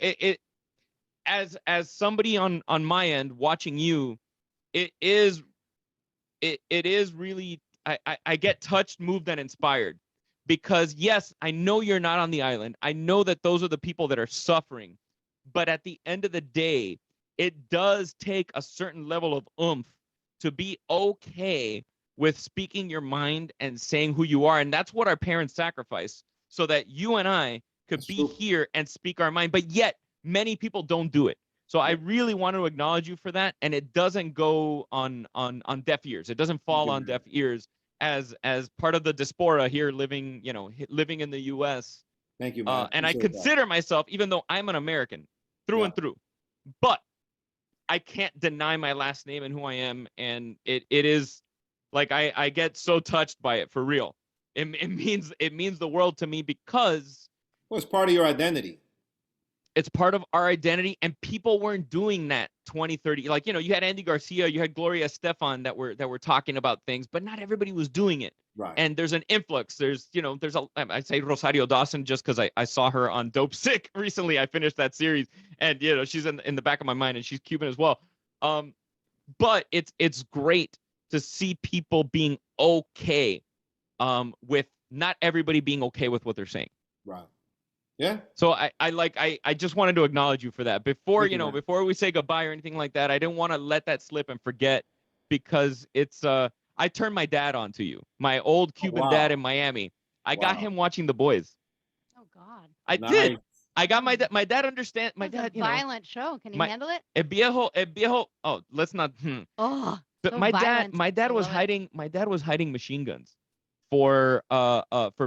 as somebody on my end watching you, it is really, I get touched, moved, and inspired because yes, I know you're not on the island. I know that those are the people that are suffering, but at the end of the day, it does take a certain level of oomph to be okay with speaking your mind and saying who you are. And that's what our parents sacrificed so that you and I could be here and speak our mind. But yet many people don't do it. So I really want to acknowledge you for that, and it doesn't go on deaf ears. It doesn't fall on deaf ears as part of the diaspora here, living in the U.S. Thank you, man. And I consider myself, even though I'm an American through and through, but I can't deny my last name and who I am, and it is like I get so touched by it for real. It means the world to me because it's part of your identity. it's part of our identity, and people weren't doing that 20, 30. Like, you know, you had Andy Garcia, you had Gloria Estefan that were talking about things, but not everybody was doing it. Right. And there's an influx. There's, you know, I say Rosario Dawson just because I saw her on Dope Sick recently. I finished that series, and you know, she's in the back of my mind, and she's Cuban as well. But it's great to see people being okay with not everybody being okay with what they're saying. Right. Yeah. So I just wanted to acknowledge you for that. Before, Thank you you, know, man. before we say goodbye or anything like that, I didn't want to let that slip and forget, because it's I turned my dad on to you. My old Cuban wow. dad in Miami. I got Wow. him watching The Boys. Oh God. I Nice. did. I got my dad. My dad understand. My That's dad, a you know, violent show. Can you my handle it? El viejo. Oh, let's not. Oh, But so my violent. dad I was love it. hiding. My dad was hiding machine guns for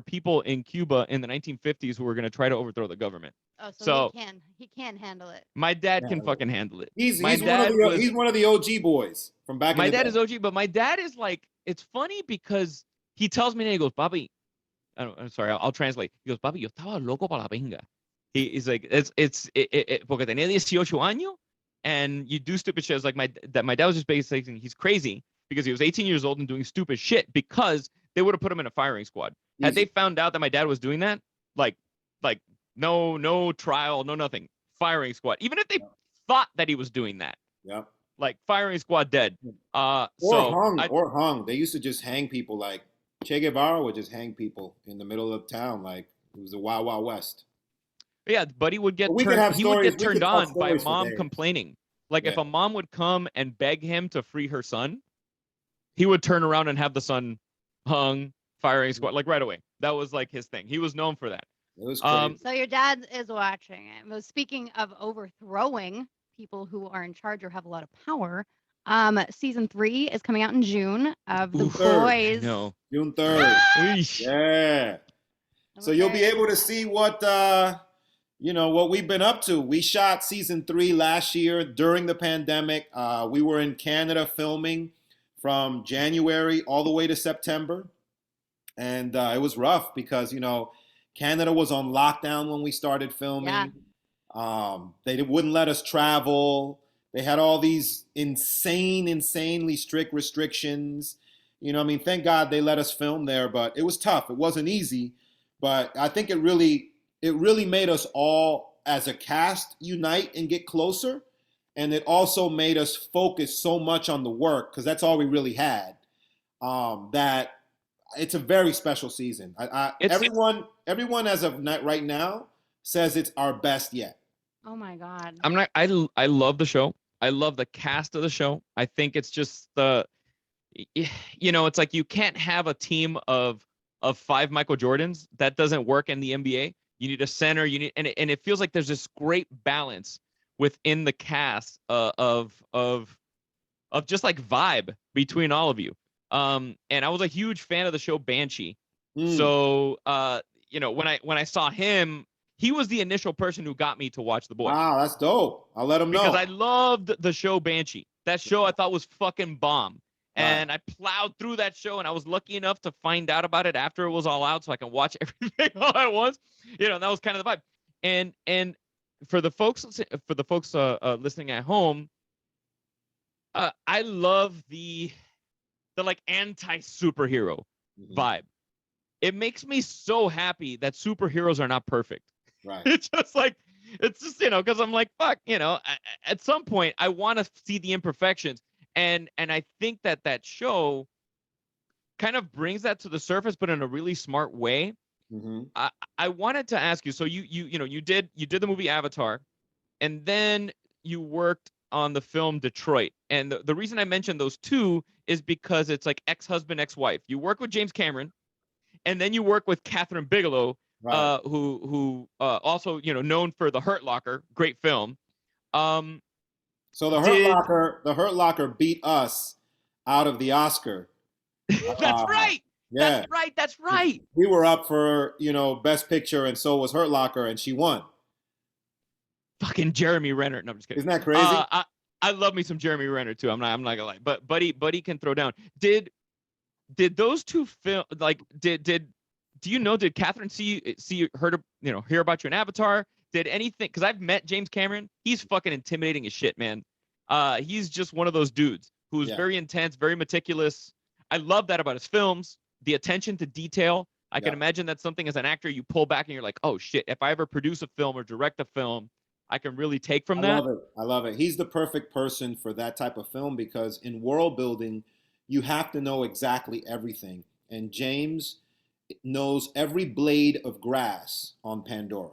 people in Cuba in the 1950s who were going to try to overthrow the government. Oh, so So he can handle it. my dad Yeah. can fucking handle it. He's My one of dad the was he's one of the OG boys from back in my the dad day. is OG, but my dad is like, it's funny because he tells me, and he goes, Papi, I'm sorry, I'll translate. He goes, Papi, yo estaba loco para la pinga. He's like, porque tenía 18 años, and you do stupid shit. It's like my dad was just basically saying he's crazy because he was 18 years old and doing stupid shit, because they would have put him in a firing squad. Had they Easy. found out that my dad was doing that, like no trial, no nothing, firing squad. Even if they thought that he was doing that, Yep. like firing squad dead. Or hung. They used to just hang people. Like Che Guevara would just hang people in the middle of town. Like it was the Wild Wild West. Yeah, buddy would get We could turned. have He would stories. get We turned could tell on by stories for mom days. complaining. Like if Yeah. a mom would come and beg him to free her son, he would turn around and have the son hung, firing squad, like right away. That was like his thing. He was known for that. It was crazy. So your dad is watching it. Well, speaking of overthrowing people who are in charge or have a lot of power, season 3 is coming out in June of The Oof. Boys. No. June 3rd. Eesh. Yeah. So you'll be able to see what what we've been up to. We shot season 3 last year during the pandemic. We were in Canada filming from January all the way to September. And it was rough because, Canada was on lockdown when we started filming. Yeah. They wouldn't let us travel. They had all these insanely strict restrictions. Thank God they let us film there, but it was tough. It wasn't easy, but I think it really made us all as a cast unite and get closer. And it also made us focus so much on the work, because that's all we really had, that it's a very special season. Everyone as of right now says it's our best yet. Oh my God. I love the show. I love the cast of the show. I think it's just it's like you can't have a team of 5 Michael Jordans. That doesn't work in the NBA. You need a center. And it feels like there's this great balance within the cast of just like vibe between all of you. And I was a huge fan of the show Banshee. So when I saw him, he was the initial person who got me to watch The Boys. Wow, that's dope. I'll let him know. Because I loved the show Banshee. That show I thought was fucking bomb. And Right. I plowed through that show, and I was lucky enough to find out about it after it was all out, so I can watch everything all at once. That was kind of the vibe. And for the folks listening at home, I love the like anti-superhero vibe. It makes me so happy that superheroes are not perfect. Right. It's just because I'm like, fuck, at some point I want to see the imperfections. And I think that show kind of brings that to the surface, but in a really smart way. Mm-hmm. I wanted to ask you, so you did the movie Avatar, and then you worked on the film Detroit. And the reason I mentioned those two is because it's like ex-husband, ex-wife. You work with James Cameron, and then you work with Catherine Bigelow, Right. who also known for The Hurt Locker, great film. So the Hurt Locker beat us out of the Oscar. That's right. Yeah. That's right. We were up for Best Picture, and so was Hurt Locker, and she won. Fucking Jeremy Renner. No, I'm just kidding. Isn't that crazy? I love me some Jeremy Renner too. I'm not gonna lie. But Buddy can throw down. Did those two film did Catherine hear about you in Avatar? did anything, because I've met James Cameron. He's fucking intimidating as shit, man. He's just one of those dudes who's Yeah. very intense, very meticulous. I love that about his films, the attention to detail. I can Yeah. imagine that's something as an actor you pull back and you're like, oh shit, if I ever produce a film or direct a film, I can really take from I that. love it. I love it. He's the perfect person for that type of film because in world building, you have to know exactly everything. And James knows every blade of grass on Pandora.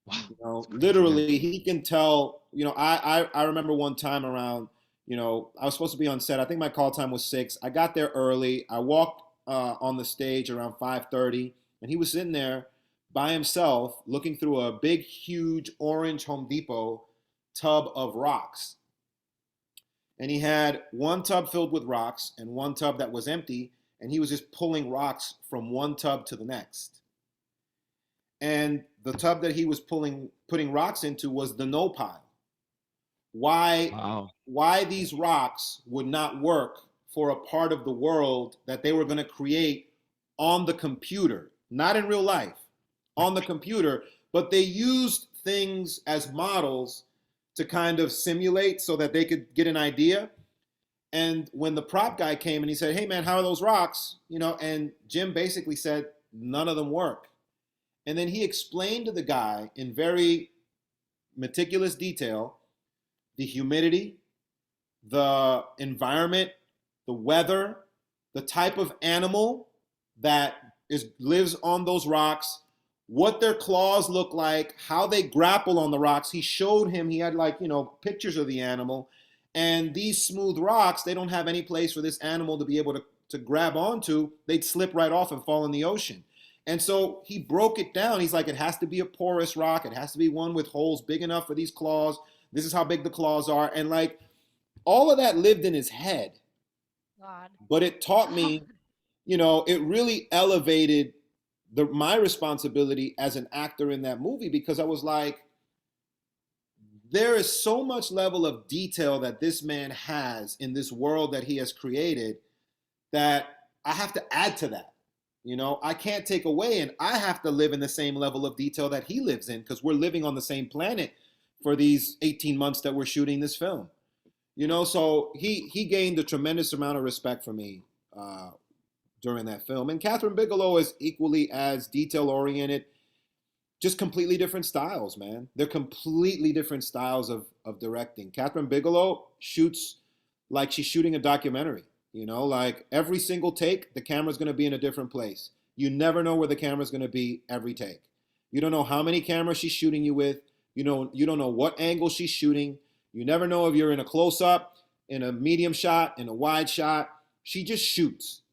Wow, You know, that's crazy, man. literally, he can tell. You know, I remember one time around. You know, I was supposed to be on set. I think my call time was 6. I got there early. I walked on the stage around 5:30, and he was sitting there by himself, looking through a big, huge orange Home Depot tub of rocks. And he had one tub filled with rocks and one tub that was empty, and he was just pulling rocks from one tub to the next. And the tub that he was putting rocks into was the no pile. Why Wow. why these rocks would not work for a part of the world that they were going to create on the computer, not in real life, on the computer, but they used things as models to kind of simulate so that they could get an idea. And when the prop guy came and he said, "Hey man, how are those rocks?" You know, and Jim basically said, "None of them work." And then he explained to the guy in very meticulous detail the humidity, the environment, the weather, the type of animal that lives on those rocks, what their claws look like, how they grapple on the rocks. He showed him, he had like, you know, pictures of the animal. And these smooth rocks, they don't have any place for this animal to be able to grab onto. They'd slip right off and fall in the ocean. And so he broke it down. He's like, it has to be a porous rock. It has to be one with holes big enough for these claws. This is how big the claws are. And like all of that lived in his head. God. But it taught me, you know, it really elevated my responsibility as an actor in that movie because I was like, there is so much level of detail that this man has in this world that he has created that I have to add to that. You know, I can't take away, and I have to live in the same level of detail that he lives in because we're living on the same planet for these 18 months that we're shooting this film. You know, so he gained a tremendous amount of respect for me during that film. And Catherine Bigelow is equally as detail oriented, just completely different styles, man. They're completely different styles of directing. Catherine Bigelow shoots like she's shooting a documentary. You know, like every single take, the camera's going to be in a different place. You never know where the camera's going to be every take. You don't know how many cameras she's shooting you with. You don't know what angle she's shooting. You never know if you're in a close-up, in a medium shot, in a wide shot. She just shoots.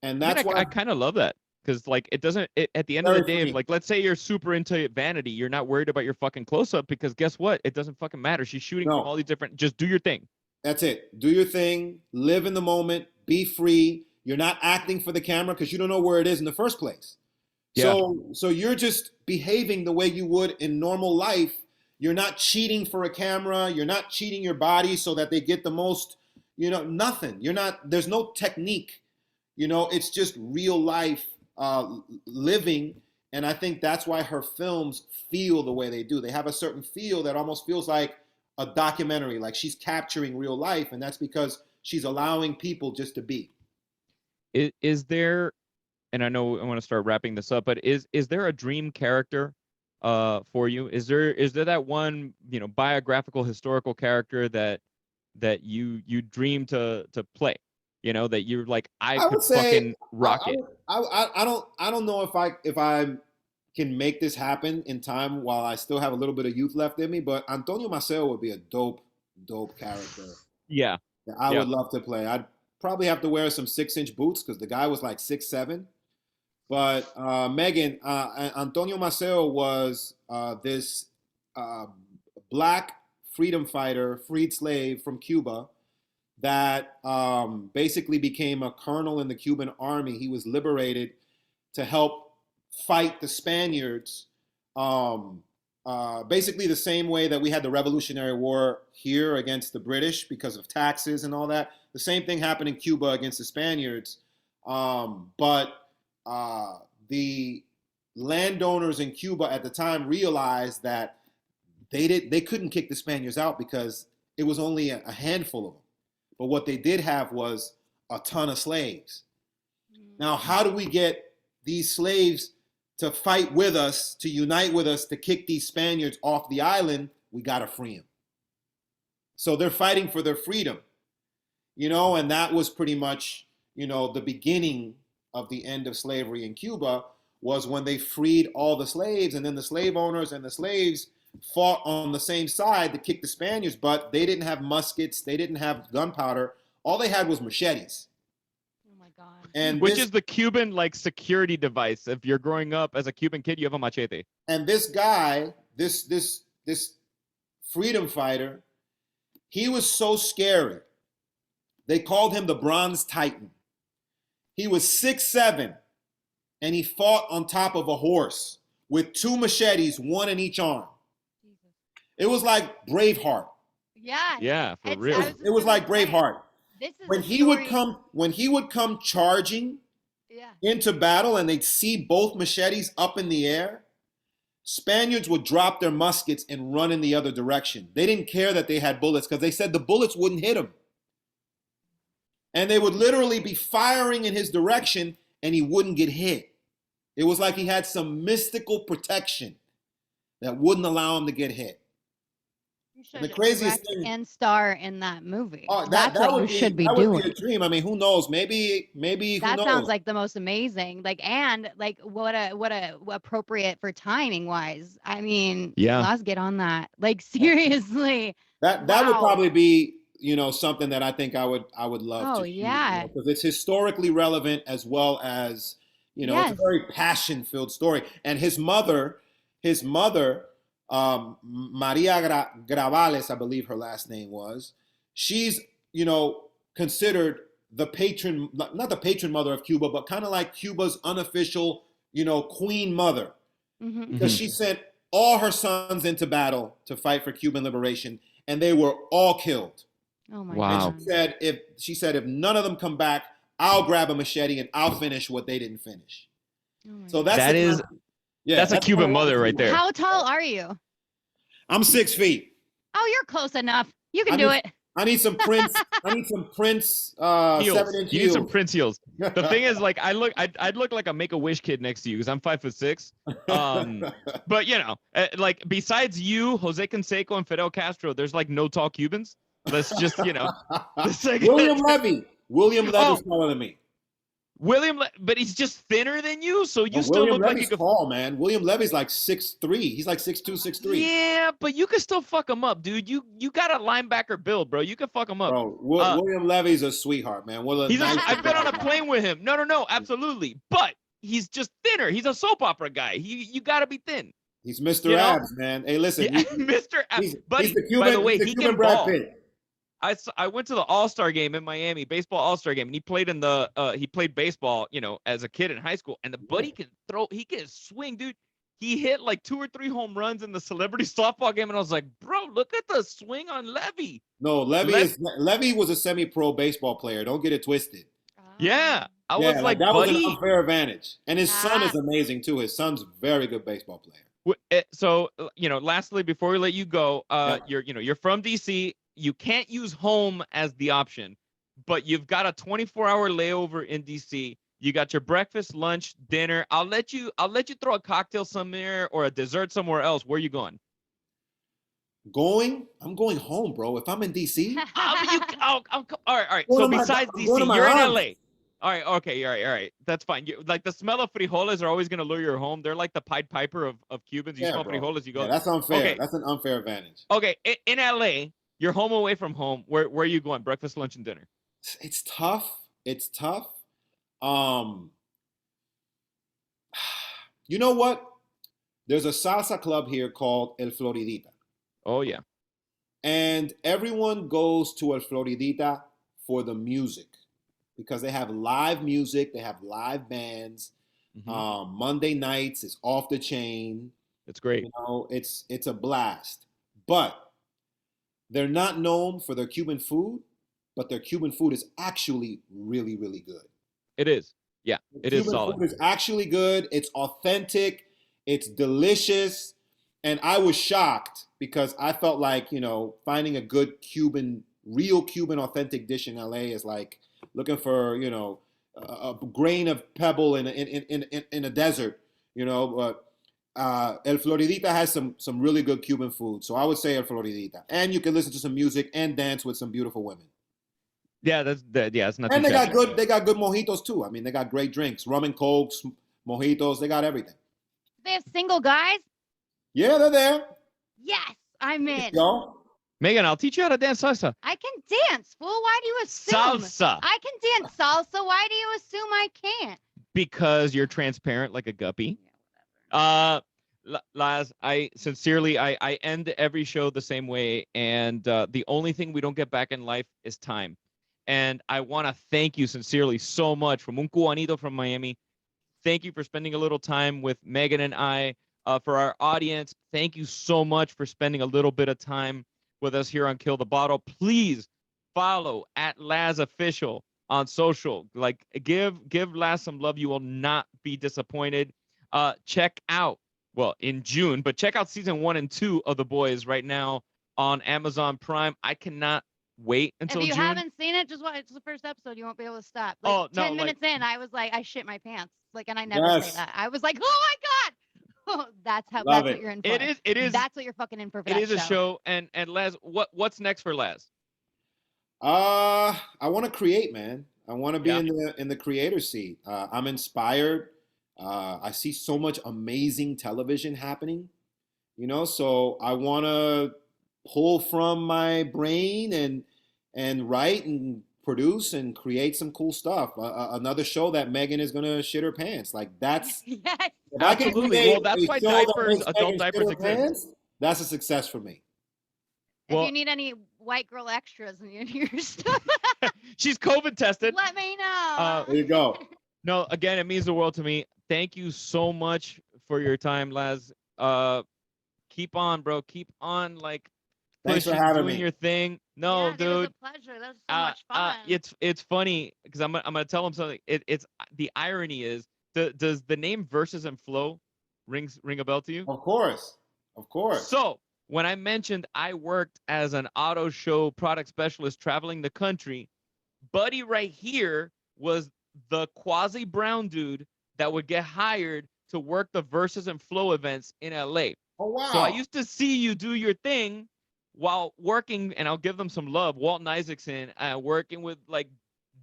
And that's why I kind of love that because like it doesn't at the end of the day, if, like let's say you're super into vanity, you're not worried about your fucking close-up because guess what? It doesn't fucking matter. She's shooting from all these different, just do your thing. That's it. Do your thing. Live in the moment. Be free. You're not acting for the camera because you don't know where it is in the first place. Yeah. So you're just behaving the way you would in normal life. You're not cheating for a camera. You're not cheating your body so that they get the most, you know, nothing. You're not, there's no technique. You know, it's just real life living. And I think that's why her films feel the way they do. They have a certain feel that almost feels like a documentary, like she's capturing real life, and that's because she's allowing people just to be. Is there, and I know I want to start wrapping this up, but is there a dream character for you? Is there that one, you know, biographical historical character that you dream to play? You know, that you're like, I could fucking rock it. I don't know if I can make this happen in time while I still have a little bit of youth left in me, but Antonio Maceo would be a dope character. Yeah. That I would love to play. I'd probably have to wear some 6-inch boots because the guy was like 6'7". But Megan, Antonio Maceo was this black freedom fighter, freed slave from Cuba that basically became a colonel in the Cuban army. He was liberated to help fight the Spaniards, basically the same way that we had the Revolutionary War here against the British because of taxes and all that. The same thing happened in Cuba against the Spaniards. But the landowners in Cuba at the time realized that they couldn't kick the Spaniards out because it was only a handful of them. But what they did have was a ton of slaves. Now, how do we get these slaves to fight with us, to unite with us, to kick these Spaniards off the island? We got to free them. So they're fighting for their freedom, and that was pretty much, the beginning of the end of slavery in Cuba was when they freed all the slaves, and then the slave owners and the slaves fought on the same side to kick the Spaniards, but they didn't have muskets, they didn't have gunpowder. All they had was machetes. Oh my God. And which is the Cuban like security device. If you're growing up as a Cuban kid, you have a machete. And this guy, this freedom fighter, he was so scary. They called him the Bronze Titan. He was 6'7", and he fought on top of a horse with 2 machetes, one in each arm. It was like Braveheart. Yeah. Yeah, for real. It was like Braveheart. This is When he would come charging into battle and they'd see both machetes up in the air, Spaniards would drop their muskets and run in the other direction. They didn't care that they had bullets because they said the bullets wouldn't hit them. And they would literally be firing in his direction and he wouldn't get hit. It was like he had some mystical protection that wouldn't allow him to get hit. And the craziest thing, and star in that movie. Oh, That's what you should be doing. Would be a dream. I mean, who knows? Maybe. That sounds like the most amazing. And what a appropriate for timing wise. I mean, let's get on that. Like seriously. That would probably be something that I think I would love to. Oh yeah, because it's historically relevant as well as it's a very passion filled story. And his mother. Maria Gravales, I believe her last name was. She's, considered the patron, not the patron mother of Cuba, but kind of like Cuba's unofficial, queen mother. Because she sent all her sons into battle to fight for Cuban liberation, and they were all killed. Oh my God. And she said, if none of them come back, I'll grab a machete and I'll finish what they didn't finish. So that's a Cuban mother right there. How tall are you? I'm 6 feet. Oh, you're close enough. You can do it. I need some Prince. Heels. 7-inch heels. You need some Prince heels. The thing is, like, I'd look like a Make-A-Wish kid next to you because I'm 5'6". But like besides you, Jose Canseco, and Fidel Castro, there's like no tall Cubans. Let's just William Levy. William Levy's taller than me. But he's just thinner than you, so you still William look Levy's like you could. Tall, man. William Levy's like 6'3". He's like 6'2", 6'3". Yeah, but you can still fuck him up, dude. You got a linebacker build, bro. You can fuck him up. Bro, William Levy's a sweetheart, man. I've been on a plane with him. No, absolutely. But he's just thinner. He's a soap opera guy. You gotta be thin. He's Mr. Abs, man. Hey, listen, Mr. Abs. Buddy, he's the Cuban, by the way, he can Brad Pitt. I went to the All-Star game in Miami, baseball All-Star game, and he played he played baseball, as a kid in high school. And the buddy he can swing, dude. He hit like 2 or 3 home runs in the celebrity softball game, and I was like, bro, look at the swing on Levy. No, Levy was a semi-pro baseball player. Don't get it twisted. Yeah, I was like, that buddy, was an unfair advantage. And his son is amazing too. His son's a very good baseball player. So, lastly, before we let you go, you're from DC. You can't use home as the option, but you've got a 24-hour layover in DC. You got your breakfast, lunch, dinner. I'll let you throw a cocktail somewhere or a dessert somewhere else. Where are you going? I'm going home, bro. If I'm in DC. All right. So besides DC, you're in LA. All right. Okay. All right. That's fine. Like the smell of frijoles are always going to lure you home. They're like the Pied Piper of Cubans. You smell frijoles, you go. Yeah, that's unfair. Okay. That's an unfair advantage. Okay. In LA, you're home away from home. Where are you going? Breakfast, lunch, and dinner. It's tough. You know what? There's a salsa club here called El Floridita. Oh, yeah. And everyone goes to El Floridita for the music because they have live music. They have live bands. Mm-hmm. Monday nights is off the chain. It's great. It's a blast. But they're not known for their Cuban food, but their Cuban food is actually really, really good. It is. Yeah, it is Cuban solid. food is actually good. It's authentic. It's delicious. And I was shocked because I felt like, finding a good real Cuban authentic dish in LA is like looking for, a grain of pebble in a desert, but El Floridita has some really good Cuban food. So I would say El Floridita. And you can listen to some music and dance with some beautiful women. Yeah, it's not And too they got shabby. they got good mojitos too. I mean, they got great drinks, rum and cokes, mojitos. They got everything. They have single guys. Yeah, they're there. Yes, I'm in. Yo, Megan, I'll teach you how to dance salsa. I can dance. Fool, why do you assume? Salsa. I can dance salsa. Why do you assume I can't? Because you're transparent like a guppy. Laz, I sincerely, I end every show the same way, and the only thing we don't get back in life is time. And I want to thank you sincerely so much from un cubanito from Miami. Thank you for spending a little time with Megan and I. For our audience, thank you so much for spending a little bit of time with us here on Kill the Bottle. Please follow at Laz Official on social. Like, give Laz some love. You will not be disappointed. Check out, well, in June, but check out season 1 and 2 of The Boys right now on Amazon Prime. I cannot wait until If you June. haven't seen it, just watch. It's the first episode. You won't be able to stop. Like 10 minutes in, I was like, I shit my pants. Like, and I never say that. I was like, oh my God. Oh, that's what you're in for. It is. That's what you're fucking in for. It is a show. And Laz, what's next for Laz? I want to create, man. I want to be in the creator seat. I'm inspired. I see so much amazing television happening, so I want to pull from my brain and write and produce and create some cool stuff. Another show that Megan is gonna shit her pants. Like that's yes. Absolutely. Well, that's why diapers, adult diapers exist. Pants, that's a success for me. If you need any white girl extras in your stuff, she's COVID tested. Let me know. There you go. No, again, it means the world to me. Thank you so much for your time, Laz. Keep on, bro. Keep on, like, thanks for having doing me. your thing. No, dude. It was a pleasure. That was so much fun. It's funny because I'm gonna tell him something. It's the irony is, does the name Versus and Flow ring a bell to you? Of course. So when I mentioned I worked as an auto show product specialist traveling the country, Buddy right here was the quasi brown dude that would get hired to work the Versus and Flow events in LA. Oh wow! So I used to see you do your thing while working, and I'll give them some love. Walton Isaacson, working with like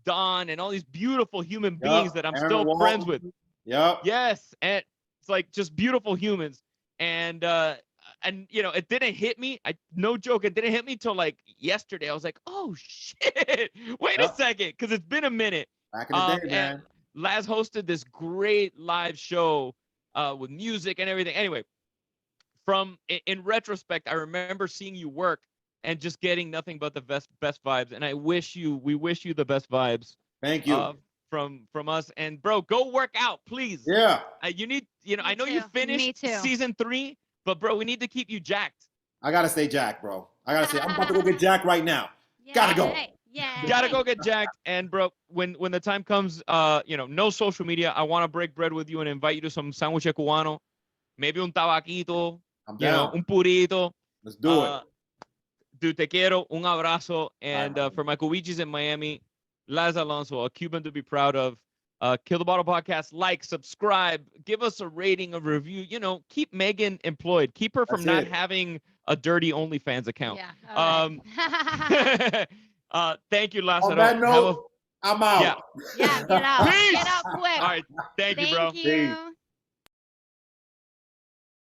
Don and all these beautiful human beings that I'm still friends with. Yep. Yes, and it's like just beautiful humans. And it didn't hit me. No joke, it didn't hit me till like yesterday. I was like, oh shit, wait a second, because it's been a minute. Back in the day, man. Laz hosted this great live show with music and everything. Anyway, in retrospect, I remember seeing you work and just getting nothing but the best vibes. And we wish you the best vibes. Thank you. From us. And bro, go work out, please. Yeah. You need, I know you finished season 3, but bro, we need to keep you jacked. I gotta stay jacked, bro. I'm about to go get jacked right now. Yeah, gotta go. Yeah. Gotta go get jacked. And bro, when the time comes, no social media. I want to break bread with you and invite you to some sándwich cubano, maybe un tabaquito, I'm down. Un purito. Let's do it. Dude, te quiero. Un abrazo. And for my Cubichis in Miami, Laz Alonso, a Cuban to be proud of. Kill the Bottle Podcast. Like, subscribe, give us a rating, a review. Keep Megan employed. Keep her from not having a dirty OnlyFans account. Yeah. Thank you, Laz. On that note, I'm out. Yeah, get out. Get out quick. All right. Thank you, bro. Thank you.